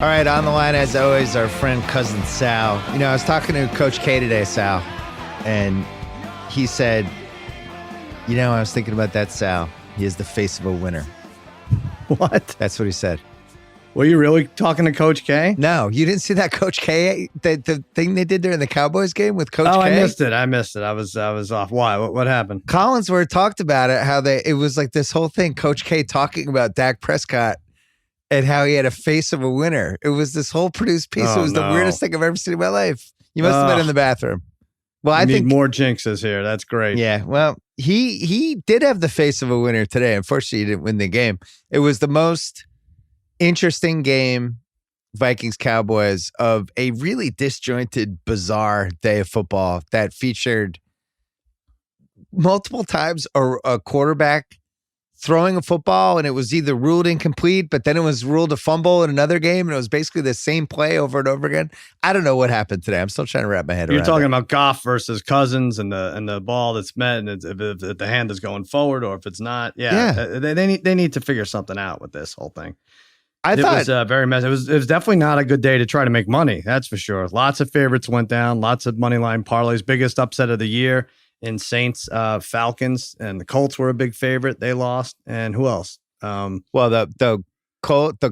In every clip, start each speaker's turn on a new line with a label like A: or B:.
A: All right, on the line as always, our friend Cousin Sal. You know, I was talking to Coach K today, Sal, and he said, you know, I was thinking about that Sal. He is the face of a winner.
B: What?
A: That's what he said.
B: Were you really talking to Coach K?
A: No, you didn't see that Coach K, the thing they did during the Cowboys game with Coach K?
B: Oh, I missed it. I was off. Why? What happened?
A: Collinsworth talked about it, how it was like this whole thing, Coach K talking about Dak Prescott and how he had a face of a winner. It was this whole produced piece. It was the weirdest thing I've ever seen in my life. You must have been in the bathroom. Well, I think
B: more jinxes here. That's great.
A: Yeah. Well, he did have the face of a winner today. Unfortunately, he didn't win the game. It was the most interesting game, Vikings-Cowboys, of a really disjointed, bizarre day of football that featured multiple times a quarterback throwing a football, and it was either ruled incomplete, but then it was ruled a fumble in another game, and it was basically the same play over and over again. I don't know what happened today. I'm still trying to wrap my head around it.
B: You're talking about Goff versus Cousins and the ball that's met, and if the hand is going forward or if it's not. Yeah. They need to figure something out with this whole thing. It was very messy. It was definitely not a good day to try to make money. That's for sure. Lots of favorites went down. Lots of money line parlays. Biggest upset of the year in Saints, Falcons, and the Colts were a big favorite. They lost. And who else?
A: Well, the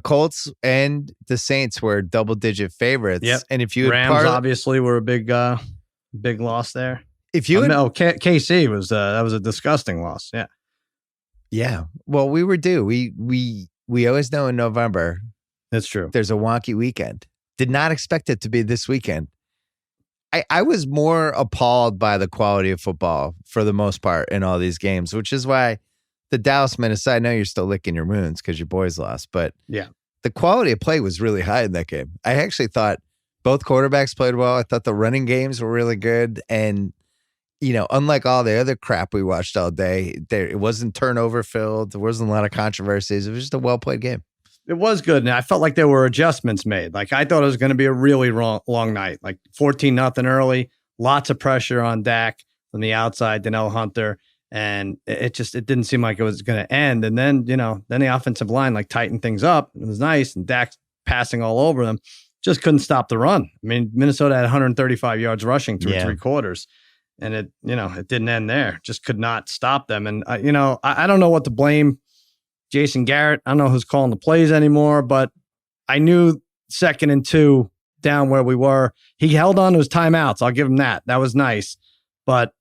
A: Colts and the Saints were double-digit favorites.
B: Yep.
A: And if you
B: Rams obviously were a big loss there.
A: If you
B: KC was that was a disgusting loss. Yeah.
A: Yeah. Well, we were due. We always know in November.
B: That's true.
A: There's a wonky weekend. Did not expect it to be this weekend. I was more appalled by the quality of football for the most part in all these games, which is why the Dallas Minnesota, I know you're still licking your wounds because your boys lost, but
B: yeah,
A: the quality of play was really high in that game. I actually thought both quarterbacks played well. I thought the running games were really good. And, you know, unlike all the other crap we watched all day, it wasn't turnover filled. There wasn't a lot of controversies. It was just a well-played game.
B: It was good, and I felt like there were adjustments made. Like, I thought it was going to be a really long night, like 14-0 early, lots of pressure on Dak from the outside, Danielle Hunter, and it didn't seem like it was going to end. And then, then the offensive line like tightened things up. It was nice, and Dak's passing all over them. Just couldn't stop the run. I mean, Minnesota had 135 yards rushing through three quarters, and it didn't end there. Just could not stop them. And I don't know what to blame Jason Garrett. I don't know who's calling the plays anymore, but I knew 2nd and 2 down where we were. He held on to his timeouts. I'll give him that. That was nice. But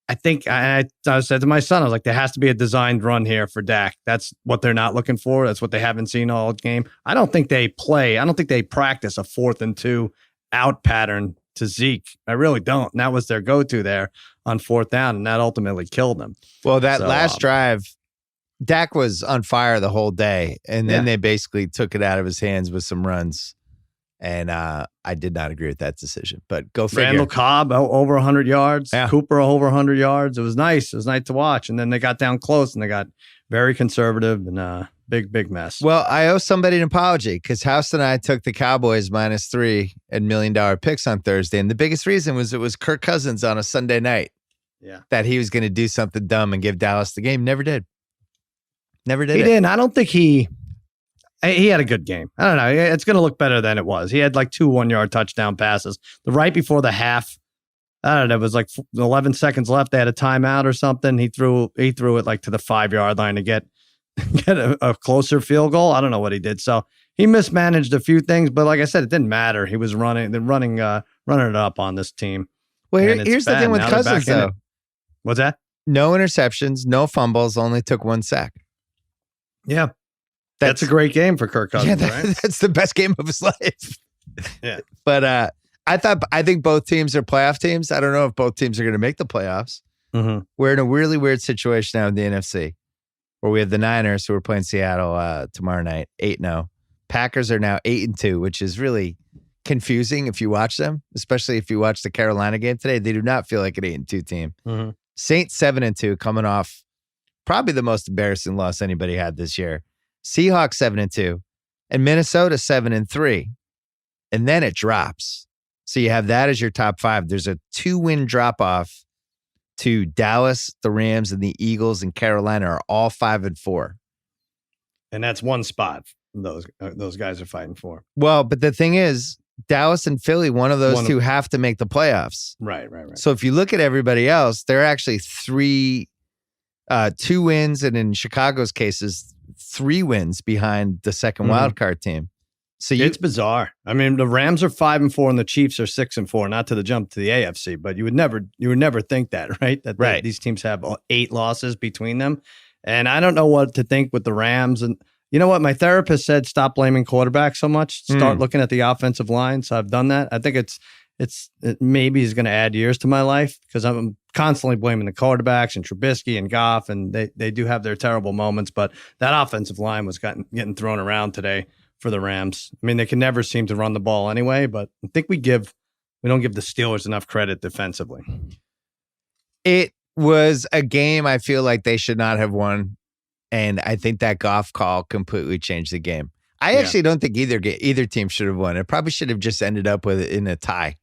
B: I think I said to my son, I was like, there has to be a designed run here for Dak. That's what they're not looking for. That's what they haven't seen all game. I don't think they practice a 4th and 2 out pattern to Zeke. I really don't. And that was their go-to there on 4th down, and that ultimately killed them.
A: Well, that last drive, Dak was on fire the whole day, and then they basically took it out of his hands with some runs, and I did not agree with that decision. But go figure.
B: Randall Cobb over 100 yards,
A: yeah.
B: Cooper over 100 yards. It was nice. It was nice to watch. And then they got down close, and they got very conservative and big mess.
A: Well, I owe somebody an apology because House and I took the Cowboys -3 at $1 million picks on Thursday, and the biggest reason was it was Kirk Cousins on a Sunday night.
B: Yeah,
A: that he was going to do something dumb and give Dallas the game. Never did. He
B: didn't. I don't think he had a good game. I don't know. It's going to look better than it was. He had like 2 1-yard touchdown passes. The right before the half, I don't know. It was like 11 seconds left. They had a timeout or something. He threw it like to the 5-yard line to get a closer field goal. I don't know what he did. So he mismanaged a few things, but like I said, it didn't matter. He was running it up on this team.
A: Well, here's the thing with Cousins, though.
B: What's that?
A: No interceptions, no fumbles, only took 1 sack.
B: Yeah. That's a great game for Kirk Cousins, right?
A: That's the best game of his life.
B: Yeah.
A: But I think both teams are playoff teams. I don't know if both teams are going to make the playoffs.
B: Mm-hmm.
A: We're in a really weird situation now in the NFC where we have the Niners who are playing Seattle tomorrow night, 8-0. Packers are now 8-2, which is really confusing if you watch them, especially if you watch the Carolina game today. They do not feel like an 8-2 team.
B: Mm-hmm.
A: Saints 7-2, coming off probably the most embarrassing loss anybody had this year. Seahawks 7-2, and Minnesota 7-3, and then it drops. So you have that as your top 5. There's a 2-win drop off to Dallas, the Rams, and the Eagles and Carolina are all 5-4.
B: And that's one spot. those guys are fighting for.
A: Well, but the thing is, Dallas and Philly, one of those two have to make the playoffs.
B: Right.
A: So if you look at everybody else, they're actually 2 wins, and in Chicago's cases, 3 wins behind the second wildcard team. So
B: it's bizarre. I mean, the Rams are 5-4 and the Chiefs are 6-4. Not to the jump to the AFC, but you would never think that, right? That these teams have 8 losses between them, and I don't know what to think with the Rams. And you know what? My therapist said, stop blaming quarterbacks so much. Start looking at the offensive line. So I've done that. I think it maybe is going to add years to my life because I'm constantly blaming the quarterbacks and Trubisky and Goff, and they do have their terrible moments. But that offensive line was getting thrown around today for the Rams. I mean, they can never seem to run the ball anyway, but I think we don't give the Steelers enough credit defensively.
A: It was a game I feel like they should not have won, and I think that Goff call completely changed the game. I actually don't think either team should have won. It probably should have just ended up with in a tie.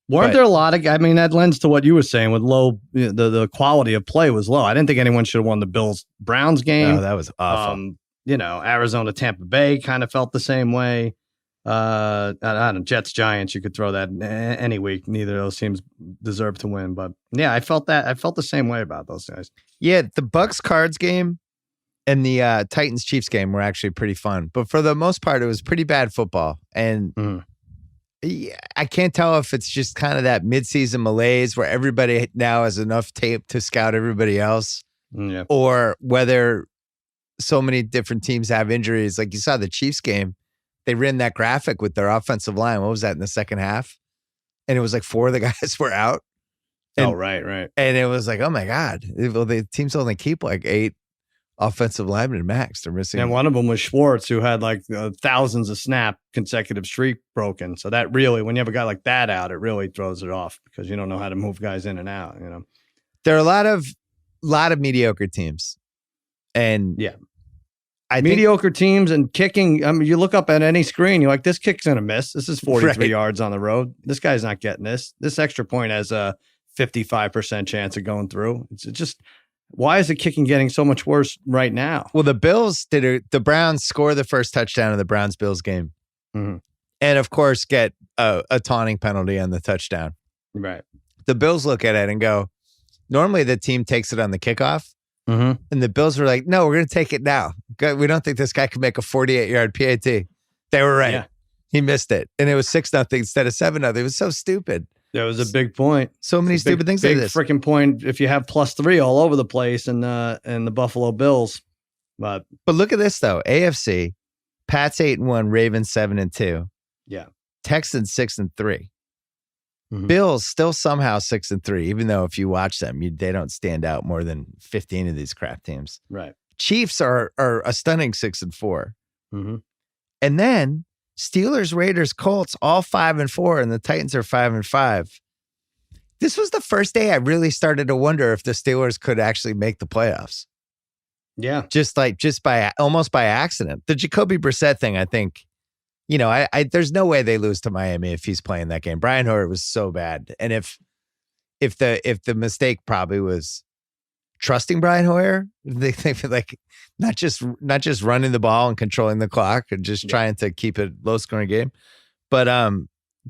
B: Weren't there a lot of? I mean, that lends to what you were saying with low. The quality of play was low. I didn't think anyone should have won the Bills-Browns game.
A: Oh, that was awful.
B: Arizona, Tampa Bay kind of felt the same way. I don't know, Jets, Giants, you could throw that any week. Neither of those teams deserve to win. But yeah, I felt the same way about those guys. Yeah,
A: the Bucs-Cards game and the Titans-Chiefs game were actually pretty fun. But for the most part, it was pretty bad football. And I can't tell if it's just kind of that midseason malaise where everybody now has enough tape to scout everybody else, or whether so many different teams have injuries. Like you saw the Chiefs game, they ran that graphic with their offensive line. What was that in the second half? And it was like 4 of the guys were out. And,
B: right.
A: And it was like, oh my God, well, the teams only keep like 8 offensive linemen max. They're missing.
B: And one of them was Schwartz, who had like thousands of snap consecutive streak broken. So that really, when you have a guy like that out, it really throws it off because you don't know how to move guys in and out.
A: There are a lot of mediocre teams. And
B: mediocre teams and kicking. I mean, you look up at any screen, you're like, this kick's going to miss. This is 43 yards on the road. This guy's not getting this. This extra point has a 55% chance of going through. It's just, why is the kicking getting so much worse right now?
A: Well, the Browns score the first touchdown of the Browns-Bills game. And of course, get a taunting penalty on the touchdown.
B: Right.
A: The Bills look at it and go, normally the team takes it on the kickoff. And the Bills were like, no, we're going to take it now. We don't think this guy can make a 48-yard PAT. They were right. Yeah. He missed it. And it was 6-0 instead of 7-0. It was so stupid.
B: That was a big point.
A: So many stupid things like this.
B: Freaking point if you have +3 all over the place and the Buffalo Bills. But
A: look at this, though. AFC, Pats 8-1, Ravens 7-2.
B: Yeah.
A: Texans 6-3. Bills still somehow 6-3, even though if you watch them, they don't stand out more than 15 of these crap teams.
B: Right.
A: Chiefs are a stunning 6-4. And then Steelers, Raiders, Colts, all 5-4, and the Titans are 5-5. This was the first day I really started to wonder if the Steelers could actually make the playoffs.
B: Yeah.
A: Almost by accident. The Jacoby Brissett thing, I think, there's no way they lose to Miami if he's playing that game. Brian Hoyer was so bad. And if the mistake probably was trusting Brian Hoyer, they like not just running the ball and controlling the clock and just trying to keep it low scoring game. But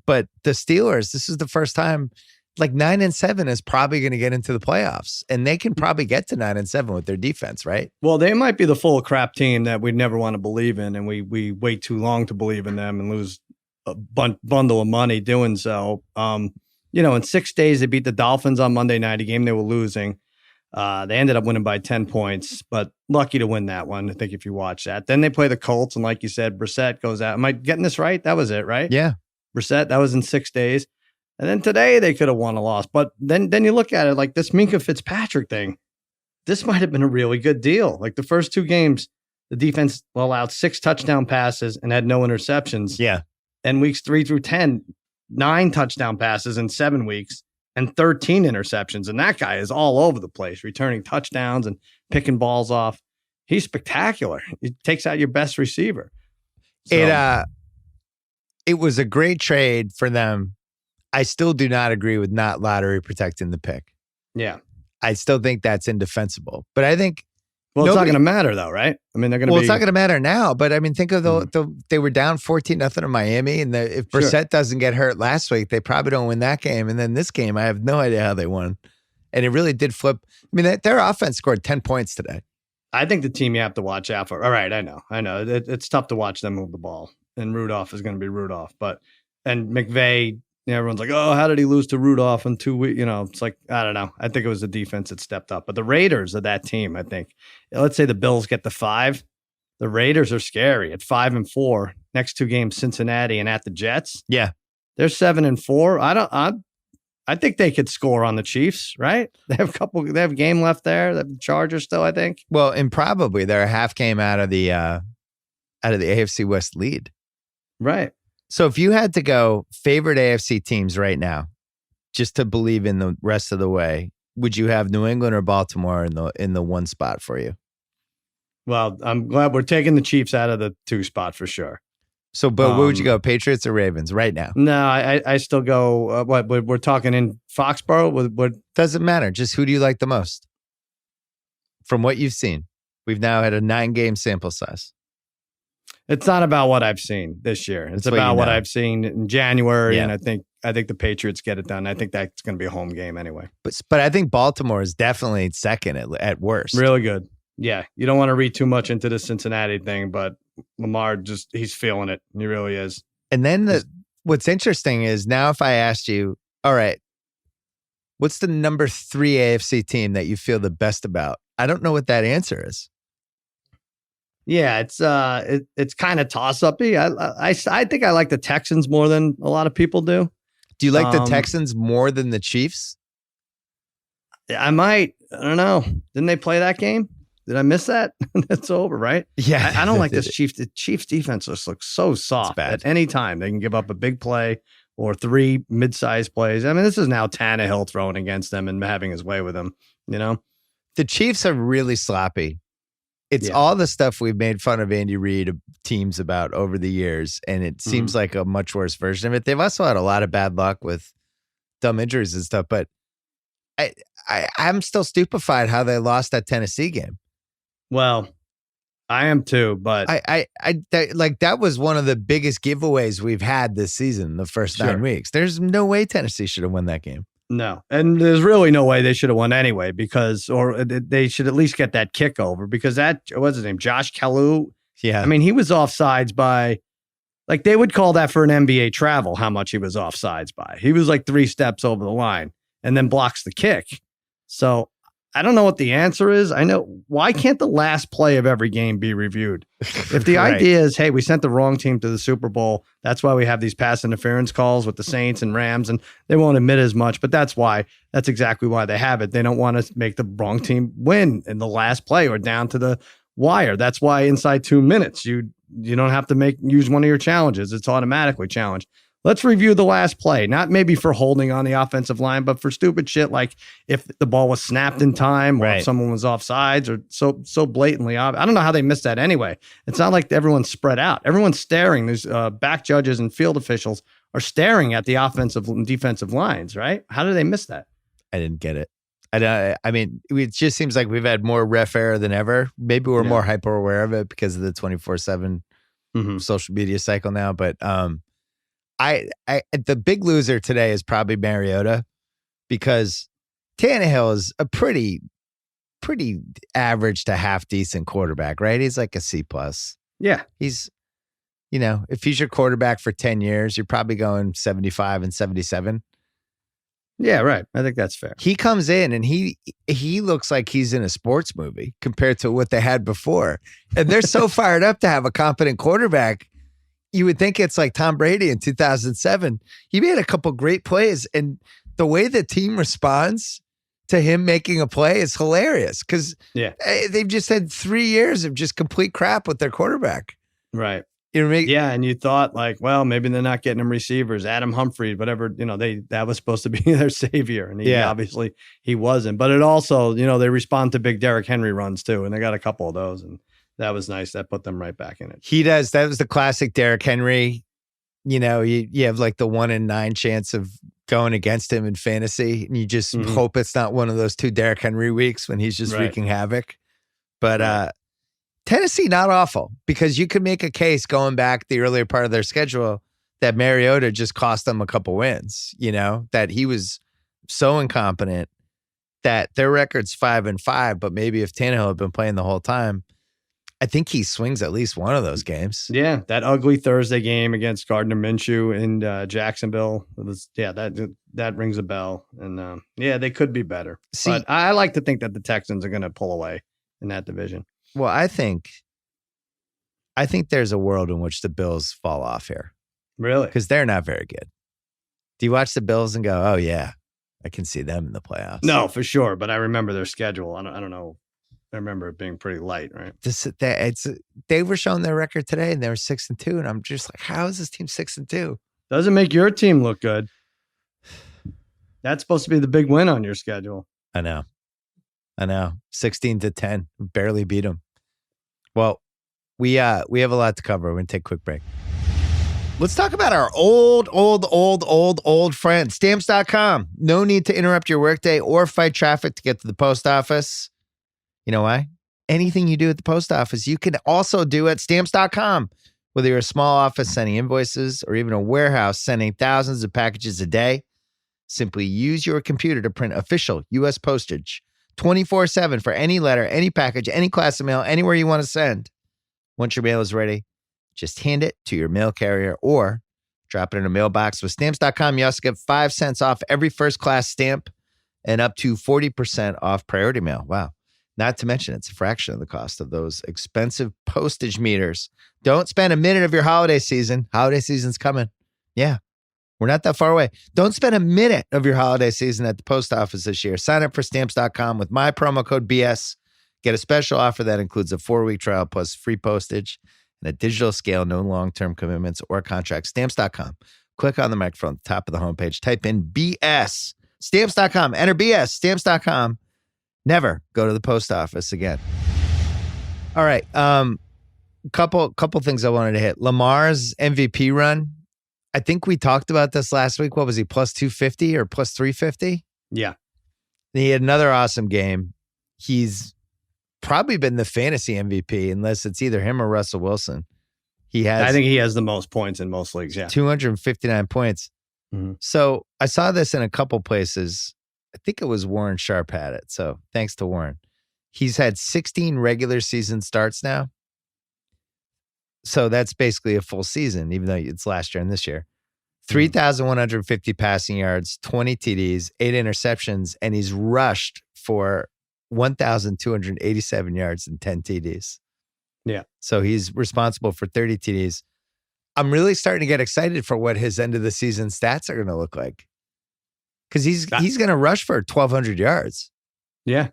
A: the Steelers, this is the first time, like 9-7 is probably going to get into the playoffs, and they can probably get to 9-7 with their defense, right?
B: Well, they might be the full crap team that we'd never want to believe in, and we wait too long to believe in them and lose a bundle of money doing so. In 6 days, they beat the Dolphins on Monday night, a game they were losing. They ended up winning by 10 points, but lucky to win that one, I think, if you watch that. Then they play the Colts, and like you said, Brissett goes out. Am I getting this right? That was it, right?
A: Yeah.
B: Brissett, that was in 6 days. And then today they could have won or lost. But then you look at it like this Minkah Fitzpatrick thing. This might have been a really good deal. Like the first 2 games, the defense allowed 6 touchdown passes and had no interceptions.
A: Yeah.
B: And weeks 3 through 10, 9 touchdown passes in 7 weeks and 13 interceptions. And that guy is all over the place, returning touchdowns and picking balls off. He's spectacular. He takes out your best receiver. So,
A: it was a great trade for them. I still do not agree with not lottery protecting the pick.
B: Yeah.
A: I still think that's indefensible. But I think
B: Well, it's not going to matter though, right? I mean, they're going to be.
A: Well, it's not going to matter now, but I mean, think of they were down 14-0 in Miami, and if Brissett doesn't get hurt last week, they probably don't win that game. And then this game, I have no idea how they won. And it really did flip. I mean, their offense scored 10 points today.
B: I think the team you have to watch out for. All right, I know. It's tough to watch them move the ball, and Rudolph is going to be Rudolph. And McVay, everyone's like, oh, how did he lose to Rudolph in 2 weeks? It's like, I don't know. I think it was the defense that stepped up. But the Raiders are that team, I think. Let's say the Bills get the 5. The Raiders are scary at 5-4. Next 2 games, Cincinnati and at the Jets.
A: Yeah.
B: They're 7-4. I think they could score on the Chiefs, right? They have a game left there. The Chargers still, I think.
A: Well, and probably they're a half game out of the AFC West lead.
B: Right.
A: So if you had to go favorite AFC teams right now, just to believe in the rest of the way, would you have New England or Baltimore in the 1 spot for you?
B: Well, I'm glad we're taking the Chiefs out of the 2 spot for sure.
A: So, but where would you go, Patriots or Ravens right now?
B: No, I still go, we're talking in Foxborough? What
A: doesn't matter. Just who do you like the most? From what you've seen. We've now had a 9-game sample size.
B: It's not about what I've seen this year. It's about what I've seen in January, and I think the Patriots get it done. I think that's going to be a home game anyway.
A: But I think Baltimore is definitely second at worst.
B: Really good. Yeah, you don't want to read too much into the Cincinnati thing, but Lamar he's feeling it. He really is.
A: And then what's interesting is now if I asked you, all right, what's the number 3 AFC team that you feel the best about? I don't know what that answer is.
B: Yeah, it's kind of toss-uppy. I think I like the Texans more than a lot of people do.
A: Do you like the Texans more than the Chiefs?
B: I might. I don't know. Didn't they play that game? Did I miss that? That's over, right?
A: Yeah.
B: I don't like this Chiefs. The Chiefs defense just looks so soft. At any time, they can give up a big play or 3 mid-sized plays. I mean, this is now Tannehill throwing against them and having his way with them,
A: The Chiefs are really sloppy. It's all the stuff we've made fun of Andy Reid teams about over the years, and it seems like a much worse version of it. They've also had a lot of bad luck with dumb injuries and stuff, but I'm still stupefied how they lost that Tennessee game.
B: Well, I am too, but
A: that was one of the biggest giveaways we've had this season, the first 9 weeks. There's no way Tennessee should have won that game.
B: No, and there's really no way they should have won anyway or they should at least get that kick over because what's his name? Josh Kalu.
A: Yeah.
B: I mean, he was offsides by, they would call that for an NBA travel, how much he was offsides by. He was 3 steps over the line and then blocks the kick. So I don't know what the answer is. I know. Why can't the last play of every game be reviewed? If the idea is, hey, we sent the wrong team to the Super Bowl, that's why we have these pass interference calls with the Saints and Rams, and they won't admit as much, but that's exactly why they have it. They don't want to make the wrong team win in the last play or down to the wire. That's why inside 2 minutes, you don't have to use one of your challenges. It's automatically challenged. Let's review the last play, not maybe for holding on the offensive line, but for stupid shit like if the ball was snapped in time or if someone was offsides or so blatantly obvious. I don't know how they missed that anyway. It's not like everyone's spread out. Everyone's staring. There's back judges and field officials are staring at the offensive and defensive lines, right? How did they miss that?
A: I didn't get it. I mean, it just seems like we've had more ref error than ever. Maybe we're more hyper aware of it because of the 24/7 social media cycle now, but the big loser today is probably Mariota because Tannehill is a pretty average to half decent quarterback, right? He's like a C+.
B: Yeah.
A: He's, if he's your quarterback for 10 years, you're probably going 75 and 77.
B: Yeah, right. I think that's fair.
A: He comes in and he looks like he's in a sports movie compared to what they had before. And they're so fired up to have a competent quarterback. You would think it's like Tom Brady in 2007. He made a couple great plays, and the way the team responds to him making a play is hilarious because they've just had 3 years of just complete crap with their quarterback.
B: Right.
A: You know what I mean?
B: Yeah, and you thought maybe they're not getting him receivers, Adam Humphries, whatever. That was supposed to be their savior, and obviously he wasn't. But it also, they respond to big Derrick Henry runs too, and they got a couple of those, and that was nice. That put them right back in it.
A: He does. That was the classic Derrick Henry. You have the 1 in 9 chance of going against him in fantasy, and you just hope it's not one of those 2 Derrick Henry weeks when he's just wreaking havoc. But Tennessee, not awful, because you could make a case going back the earlier part of their schedule that Mariota just cost them a couple wins, that he was so incompetent that their record's 5-5, but maybe if Tannehill had been playing the whole time, I think he swings at least one of those games.
B: Yeah, that ugly Thursday game against Gardner Minshew in Jacksonville. That rings a bell. And they could be better. But I like to think that the Texans are going to pull away in that division.
A: Well, I think there's a world in which the Bills fall off here.
B: Really?
A: Because they're not very good. Do you watch the Bills and go, oh, yeah, I can see them in the playoffs?
B: No, for sure. But I remember their schedule. I don't know. I remember it being pretty light, right?
A: They were showing their record today, and they were 6-2, and I'm just like, how is this team 6-2?
B: Doesn't make your team look good. That's supposed to be the big win on your schedule.
A: I know. 16-10, barely beat them. Well, we have a lot to cover. We're gonna take a quick break. Let's talk about our old friend, Stamps.com. No need to interrupt your workday or fight traffic to get to the post office. You know why? Anything you do at the post office, you can also do at Stamps.com. Whether you're a small office sending invoices or even a warehouse sending thousands of packages a day, simply use your computer to print official U.S. postage 24/7 for any letter, any package, any class of mail, anywhere you want to send. Once your mail is ready, just hand it to your mail carrier or drop it in a mailbox. With Stamps.com, you also get 5 cents off every first-class stamp and up to 40% off priority mail. Wow. Not to mention, it's a fraction of the cost of those expensive postage meters. Don't spend a minute of your holiday season. Holiday season's coming. Yeah, we're not that far away. Don't spend a minute of your holiday season at the post office this year. Sign up for Stamps.com with my promo code BS. Get a special offer that includes a 4-week trial plus free postage and a digital scale, no long-term commitments or contracts. Stamps.com. Click on the microphone at the top of the homepage. Type in BS. Stamps.com. Enter BS. Stamps.com. Never go to the post office again. All right. Couple things I wanted to hit. Lamar's MVP run. I think we talked about this last week. What was he, plus 250 or plus 350?
B: Yeah.
A: He had another awesome game. He's probably been the fantasy MVP unless it's either him or Russell Wilson.
B: I think he has the most points in most leagues. Yeah.
A: 259 points.
B: Mm-hmm.
A: So I saw this in a couple places. I think it was Warren Sharp had it. So thanks to Warren. He's had 16 regular season starts now. So that's basically a full season, even though it's last year and this year. 3,150 passing yards, 20 TDs, 8 interceptions, and he's rushed for 1,287 yards and 10 TDs.
B: Yeah.
A: So he's responsible for 30 TDs. I'm really starting to get excited for what his end of the season stats are going to look like. Because he's going to rush for 1,200 yards.
B: Yeah.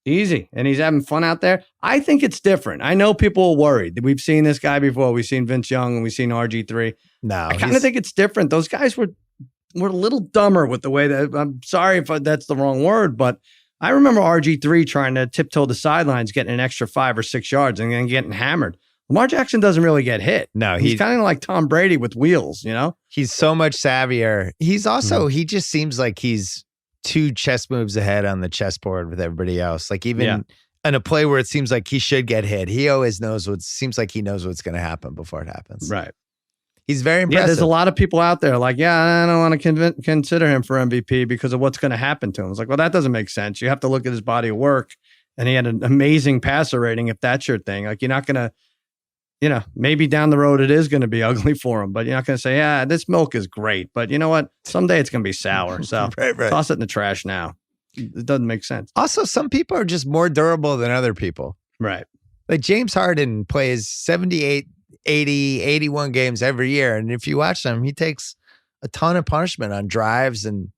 B: Easy. And he's having fun out there. I think it's different. I know people are worried. We've seen this guy before. We've seen Vince Young and we've seen RG3.
A: No.
B: I kind of think it's different. Those guys were a little dumber with the way that, I'm sorry if that's the wrong word, but I remember RG3 trying to tiptoe the sidelines, getting an extra 5 or 6 yards and then getting hammered. Lamar Jackson doesn't really get hit.
A: No,
B: he's kind of like Tom Brady with wheels,
A: He's so much savvier. He's also, he just seems like he's 2 chess moves ahead on the chessboard with everybody else. Like even in a play where it seems like he should get hit, he always knows seems like he knows what's going to happen before it happens.
B: Right.
A: He's very impressive.
B: Yeah, there's a lot of people out there like, I don't want to consider him for MVP because of what's going to happen to him. It's like, well, that doesn't make sense. You have to look at his body of work, and he had an amazing passer rating if that's your thing. Like, you're not going to, maybe down the road it is going to be ugly for him, but you're not going to say, this milk is great, but you know what? Someday it's going to be sour. So
A: right.
B: Toss it in the trash now. It doesn't make sense.
A: Also, some people are just more durable than other people.
B: Right.
A: Like James Harden plays 78, 80, 81 games every year. And if you watch him, he takes a ton of punishment on drives and,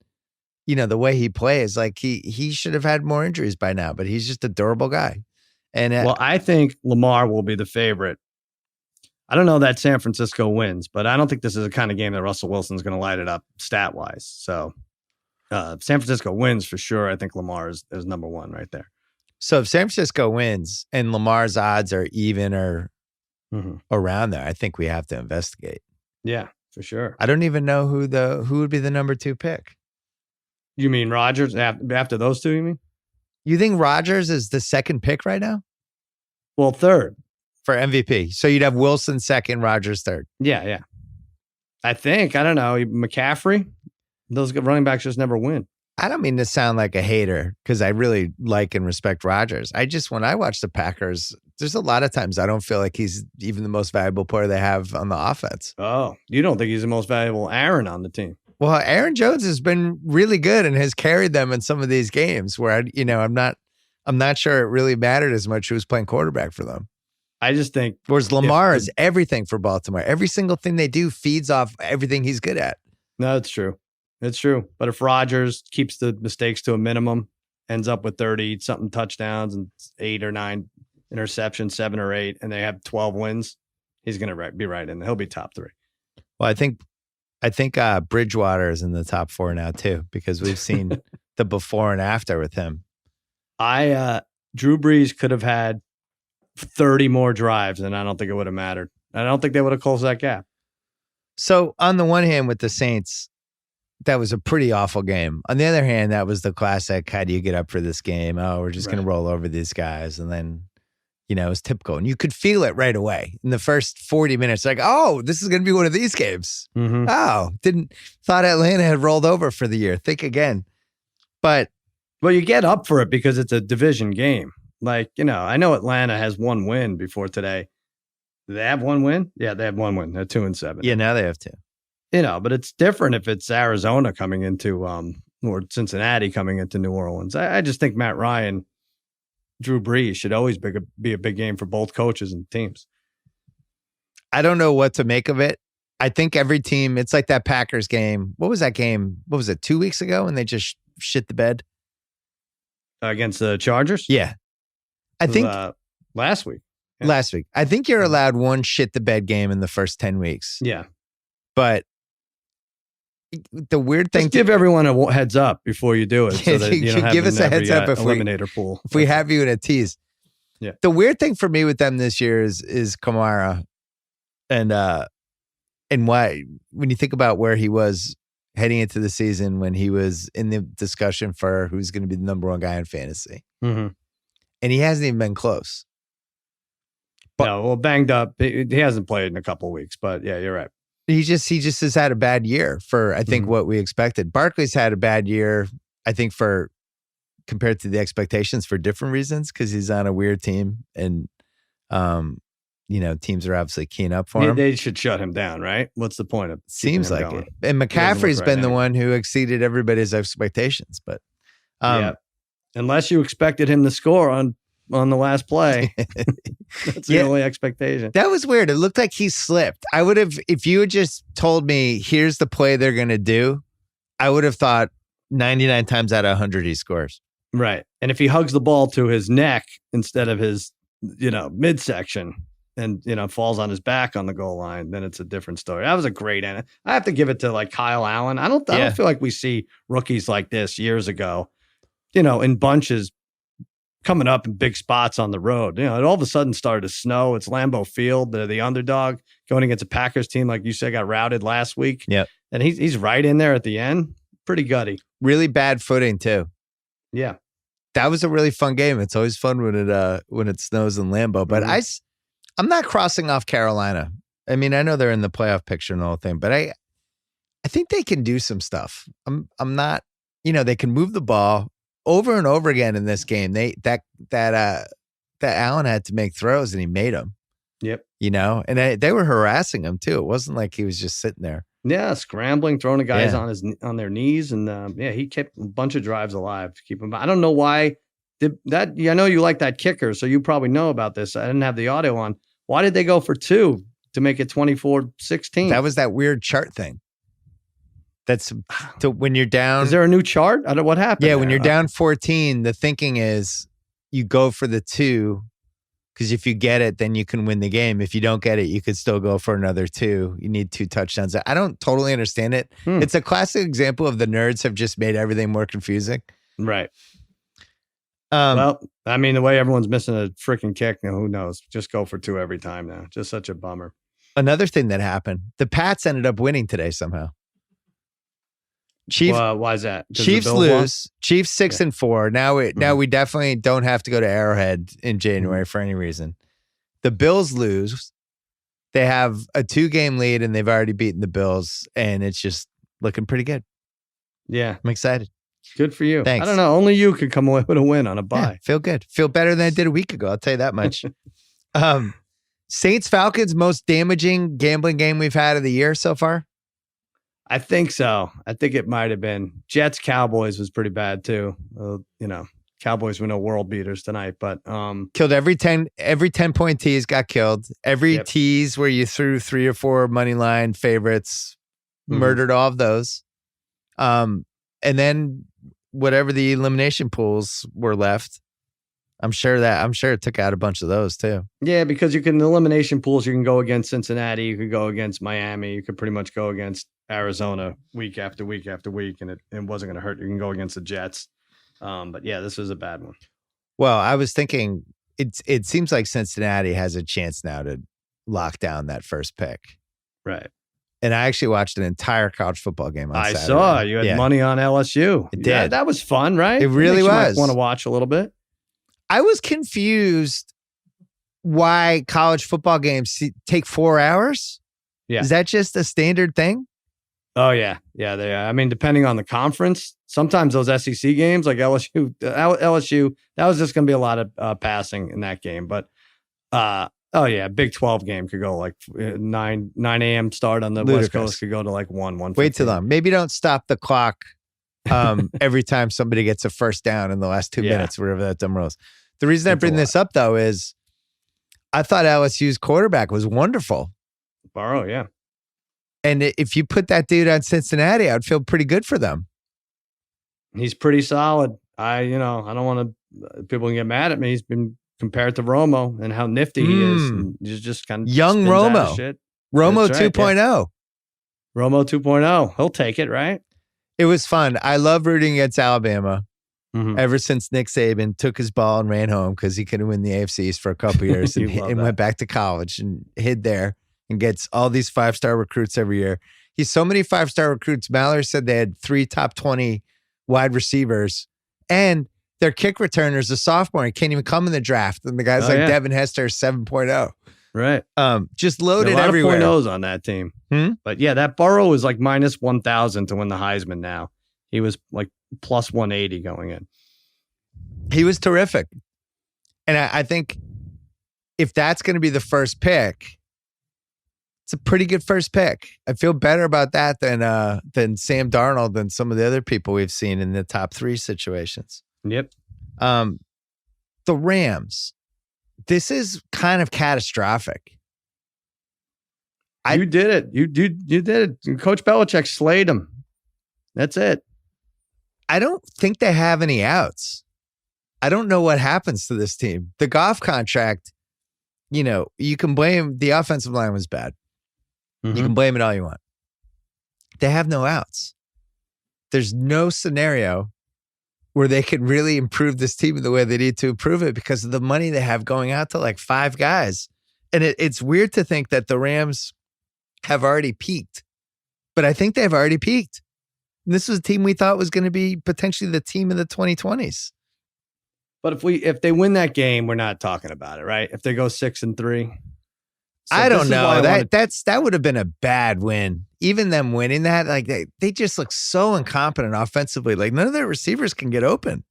A: the way he plays. Like he should have had more injuries by now, but he's just a durable guy. And
B: I think Lamar will be the favorite. I don't know that San Francisco wins, but I don't think this is the kind of game that Russell Wilson's going to light it up stat-wise. So San Francisco wins for sure. I think Lamar is number one right there.
A: So if San Francisco wins and Lamar's odds are even or around there, I think we have to investigate.
B: Yeah, for sure.
A: I don't even know who would be the number 2 pick.
B: You mean Rodgers after those two, you mean?
A: You think Rodgers is the second pick right now?
B: Well, third.
A: For MVP. So you'd have Wilson second, Rodgers third.
B: Yeah. I think. I don't know. McCaffrey? Those running backs just never win.
A: I don't mean to sound like a hater because I really like and respect Rodgers. When I watch the Packers, there's a lot of times I don't feel like he's even the most valuable player they have on the offense.
B: Oh, you don't think he's the most valuable Aaron on the team?
A: Well, Aaron Jones has been really good and has carried them in some of these games where I'm not sure it really mattered as much who was playing quarterback for them.
B: I just think
A: whereas Lamar is everything for Baltimore. Every single thing they do feeds off everything he's good at.
B: No, it's true. It's true. But if Rodgers keeps the mistakes to a minimum, ends up with 30-something touchdowns and 8 or 9 interceptions, 7 or 8, and they have 12 wins, he's going to be right in there. He'll be top 3.
A: Well, I think Bridgewater is in the top 4 now too, because we've seen the before and after with him.
B: Drew Brees could have had 30 more drives, and I don't think it would have mattered. I don't think they would have closed that gap.
A: So on the one hand, with the Saints, that was a pretty awful game. On the other hand, that was the classic, how do you get up for this game? Oh, we're just going to roll over these guys. And then, it was typical. And you could feel it right away. In the first 40 minutes, like, oh, this is going to be one of these games.
B: Mm-hmm.
A: Oh, thought Atlanta had rolled over for the year. Think again. But.
B: Well, you get up for it because it's a division game. Like, I know Atlanta has 1 win before today. Do they have 1 win? Yeah, they have 1 win. They're 2-7.
A: Yeah, now they have 2.
B: But it's different if it's Arizona coming into or Cincinnati coming into New Orleans. I just think Matt Ryan, Drew Brees should always be a big game for both coaches and teams.
A: I don't know what to make of it. I think every team, it's like that Packers game. What was that game? What was it, 2 weeks ago when they just shit the bed?
B: Against the Chargers?
A: Yeah. I think
B: last week. Yeah.
A: Last week. I think you're allowed one shit the bed game in the first 10 weeks.
B: Yeah.
A: But the weird thing,
B: just give everyone a heads up before you do it, so that you don't have
A: give us a heads up if
B: eliminator pool.
A: If we have you in a tease.
B: Yeah.
A: The weird thing for me with them this year is Kamara, and why, when you think about where he was heading into the season, when he was in the discussion for who's going to be the number 1 guy in fantasy,
B: mm-hmm.
A: and he hasn't even been close.
B: But, no, well, banged up. He hasn't played in a couple of weeks, but yeah, you're right.
A: He just has had a bad year for, I think, what we expected. Barkley's had a bad year, I think, for compared to the expectations for different reasons, because he's on a weird team, and teams are obviously keying up for him.
B: They should shut him down, right? What's the point of
A: seems like
B: going?
A: it? And McCaffrey's been the one who exceeded everybody's expectations, but
B: unless you expected him to score on the last play. That's the only expectation.
A: That was weird. It looked like he slipped. I would have, if you had just told me, here's the play they're going to do, I would have thought 99 times out of 100 he scores.
B: Right. And if he hugs the ball to his neck instead of his, midsection and, falls on his back on the goal line, then it's a different story. That was a great end. I have to give it to like Kyle Allen. I don't feel like we see rookies like this years ago, in bunches, coming up in big spots on the road. It all of a sudden started to snow. It's Lambeau Field. They're the underdog going against a Packers team, like you said, got routed last week.
A: Yep.
B: And he's right in there at the end. Pretty gutty.
A: Really bad footing too.
B: Yeah.
A: That was a really fun game. It's always fun when it snows in Lambeau. But I'm not crossing off Carolina. I mean, I know they're in the playoff picture and the whole thing, but I think they can do some stuff. I'm not, they can move the ball over and over again in this game. That Allen had to make throws and he made them.
B: Yep.
A: And they were harassing him too. It wasn't like he was just sitting there.
B: Yeah, scrambling, throwing the guys on their knees, and he kept a bunch of drives alive to keep them. I don't know why. I know you like that kicker, so you probably know about this. I didn't have the audio on. Why did they go for 2 to make it 24-16?
A: That was that weird chart thing. That's to when you're down.
B: Is there a new chart? I don't know what happened.
A: Yeah, when you're down 14, the thinking is you go for the 2, because if you get it, then you can win the game. If you don't get it, you could still go for another 2. You need 2 touchdowns. I don't totally understand it. It's a classic example of the nerds have just made everything more confusing.
B: Right. Well, I mean, the way everyone's missing a freaking kick, who knows? Just go for 2 every time now. Just such a bummer.
A: Another thing that happened, the Pats ended up winning today somehow. Chiefs.
B: Why is that?
A: Chiefs lose. Chiefs 6-4. Now we definitely don't have to go to Arrowhead in January for any reason. The Bills lose. They have a 2-game lead and they've already beaten the Bills, and it's just looking pretty good.
B: Yeah,
A: I'm excited.
B: Good for you.
A: Thanks.
B: I don't know. Only you could come away with a win on a bye.
A: Yeah, feel good. Feel better than I did a week ago. I'll tell you that much. Saints-Falcons, most damaging gambling game we've had of the year so far?
B: I think so. I think it might have been. Jets-Cowboys was pretty bad too. Cowboys were no world beaters tonight, but
A: killed every 10-point tease got killed. Every tease where you threw 3 or 4 money line favorites, murdered all of those. And then whatever the elimination pools were left, I'm sure it took out a bunch of those too.
B: Yeah, because you can elimination pools. You can go against Cincinnati. You could go against Miami. You could pretty much go against Arizona week after week after week, and it wasn't going to hurt. You can go against the Jets. But yeah, this was a bad one.
A: Well, I was thinking it seems like Cincinnati has a chance now to lock down that first pick.
B: Right.
A: And I actually watched an entire college football game on Saturday.
B: I saw you had money on LSU.
A: It did.
B: Yeah, that was fun, right?
A: It really was.
B: Want to watch a little bit?
A: I was confused why college football games take 4 hours.
B: Yeah.
A: Is that just a standard thing?
B: Oh, yeah. Yeah, they are. I mean, depending on the conference, sometimes those SEC games like LSU, that was just going to be a lot of passing in that game. But, Big 12 game could go like 9 a.m. start on the West Coast could go to like 1.
A: Wait too long. Maybe don't stop the clock every time somebody gets a first down in the last 2 minutes, wherever that dumb rule is. The reason I bring this up, though, is I thought LSU's quarterback was wonderful.
B: Burrow, yeah.
A: And if you put that dude on Cincinnati, I'd feel pretty good for them.
B: He's pretty solid. I don't want to, people can get mad at me. He's been compared to Romo and how nifty he is. And he's just kind of
A: young Romo. Romo 2.0. Yeah.
B: Romo 2.0. He'll take it, right?
A: It was fun. I love rooting against Alabama. Ever since Nick Saban took his ball and ran home because he couldn't win the AFCs for a couple years and went back to college and hid there and gets all these 5-star recruits every year. He's so many 5-star recruits. Mallory said they had 3 top 20 wide receivers and their kick returners, a sophomore, he can't even come in the draft. And the guys Devin Hester 7.0.
B: Right.
A: Just loaded
B: a lot
A: everywhere.
B: Of 0.0s on that team. But yeah, that Burrow is like minus 1,000 to win the Heisman now. He was like plus 180 going in.
A: He was terrific. And I think if that's going to be the first pick, it's a pretty good first pick. I feel better about that than Sam Darnold than some of the other people we've seen in the top 3 situations.
B: Yep.
A: The Rams. This is kind of catastrophic.
B: You did it. You did it. Coach Belichick slayed him. That's it.
A: I don't think they have any outs. I don't know what happens to this team. The Goff contract, you can blame the offensive line was bad. You can blame it all you want. They have no outs. There's no scenario where they could really improve this team in the way they need to improve it because of the money they have going out to like 5 guys. And it's weird to think that the Rams have already peaked, but I think they've already peaked. And this was a team we thought was going to be potentially the team of the 2020s.
B: But if they win that game, we're not talking about it, right? If they go 6-3.
A: So I don't know. That would have been a bad win. Even them winning that, like they just look so incompetent offensively. Like none of their receivers can get open.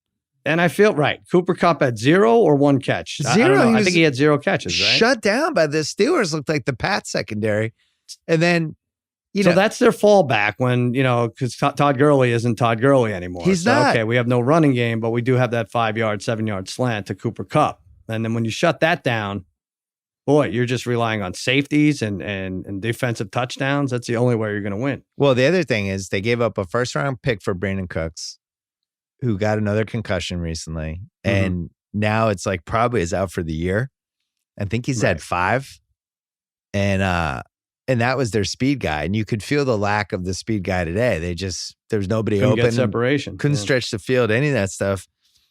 B: And I feel right. Cooper Kupp had 0 or 1 catch.
A: 0.
B: I think he had 0 catches, right?
A: Shut down by the Steelers. Looked like the Pats secondary. And then,
B: so that's their fallback when, because Todd Gurley isn't Todd Gurley anymore.
A: He's not.
B: Okay, we have no running game, but we do have that 5-yard, 7-yard slant to Cooper Kupp. And then when you shut that down, boy, you're just relying on safeties and defensive touchdowns. That's the only way you're going to win.
A: Well, the other thing is they gave up a first-round pick for Brandon Cooks, who got another concussion recently. And now it's like probably is out for the year. I think he's had 5. And that was their speed guy. And you could feel the lack of the speed guy today. There's nobody
B: couldn't
A: open.
B: Get separation.
A: Couldn't stretch the field, any of that stuff.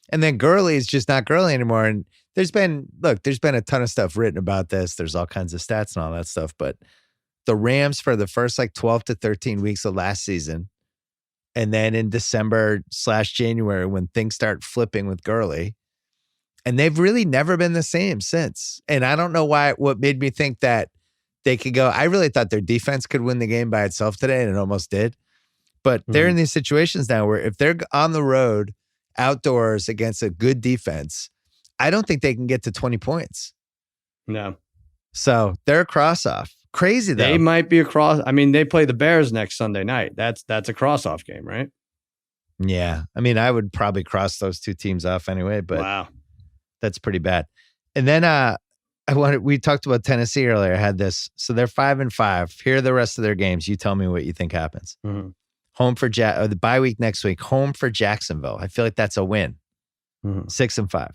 A: And then Gurley is just not Gurley anymore. And there's been a ton of stuff written about this. There's all kinds of stats and all that stuff. But the Rams for the first 12 to 13 weeks of last season and then in December/January when things start flipping with Gurley. And they've really never been the same since. And I don't know what made me think that they could go. I really thought their defense could win the game by itself today, and it almost did. But they're in these situations now where if they're on the road, outdoors against a good defense, I don't think they can get to 20 points.
B: No.
A: So they're a cross-off. Crazy, though.
B: They might be a cross. I mean, they play the Bears next Sunday night. That's a cross-off game, right?
A: Yeah. I mean, I would probably cross those two teams off anyway, but
B: wow.
A: That's pretty bad. And then we talked about Tennessee earlier. I had this. So they're 5-5. Here are the rest of their games. You tell me what you think happens.
B: Mm-hmm.
A: Home for the bye week next week. Home for Jacksonville. I feel like that's a win. 6-5.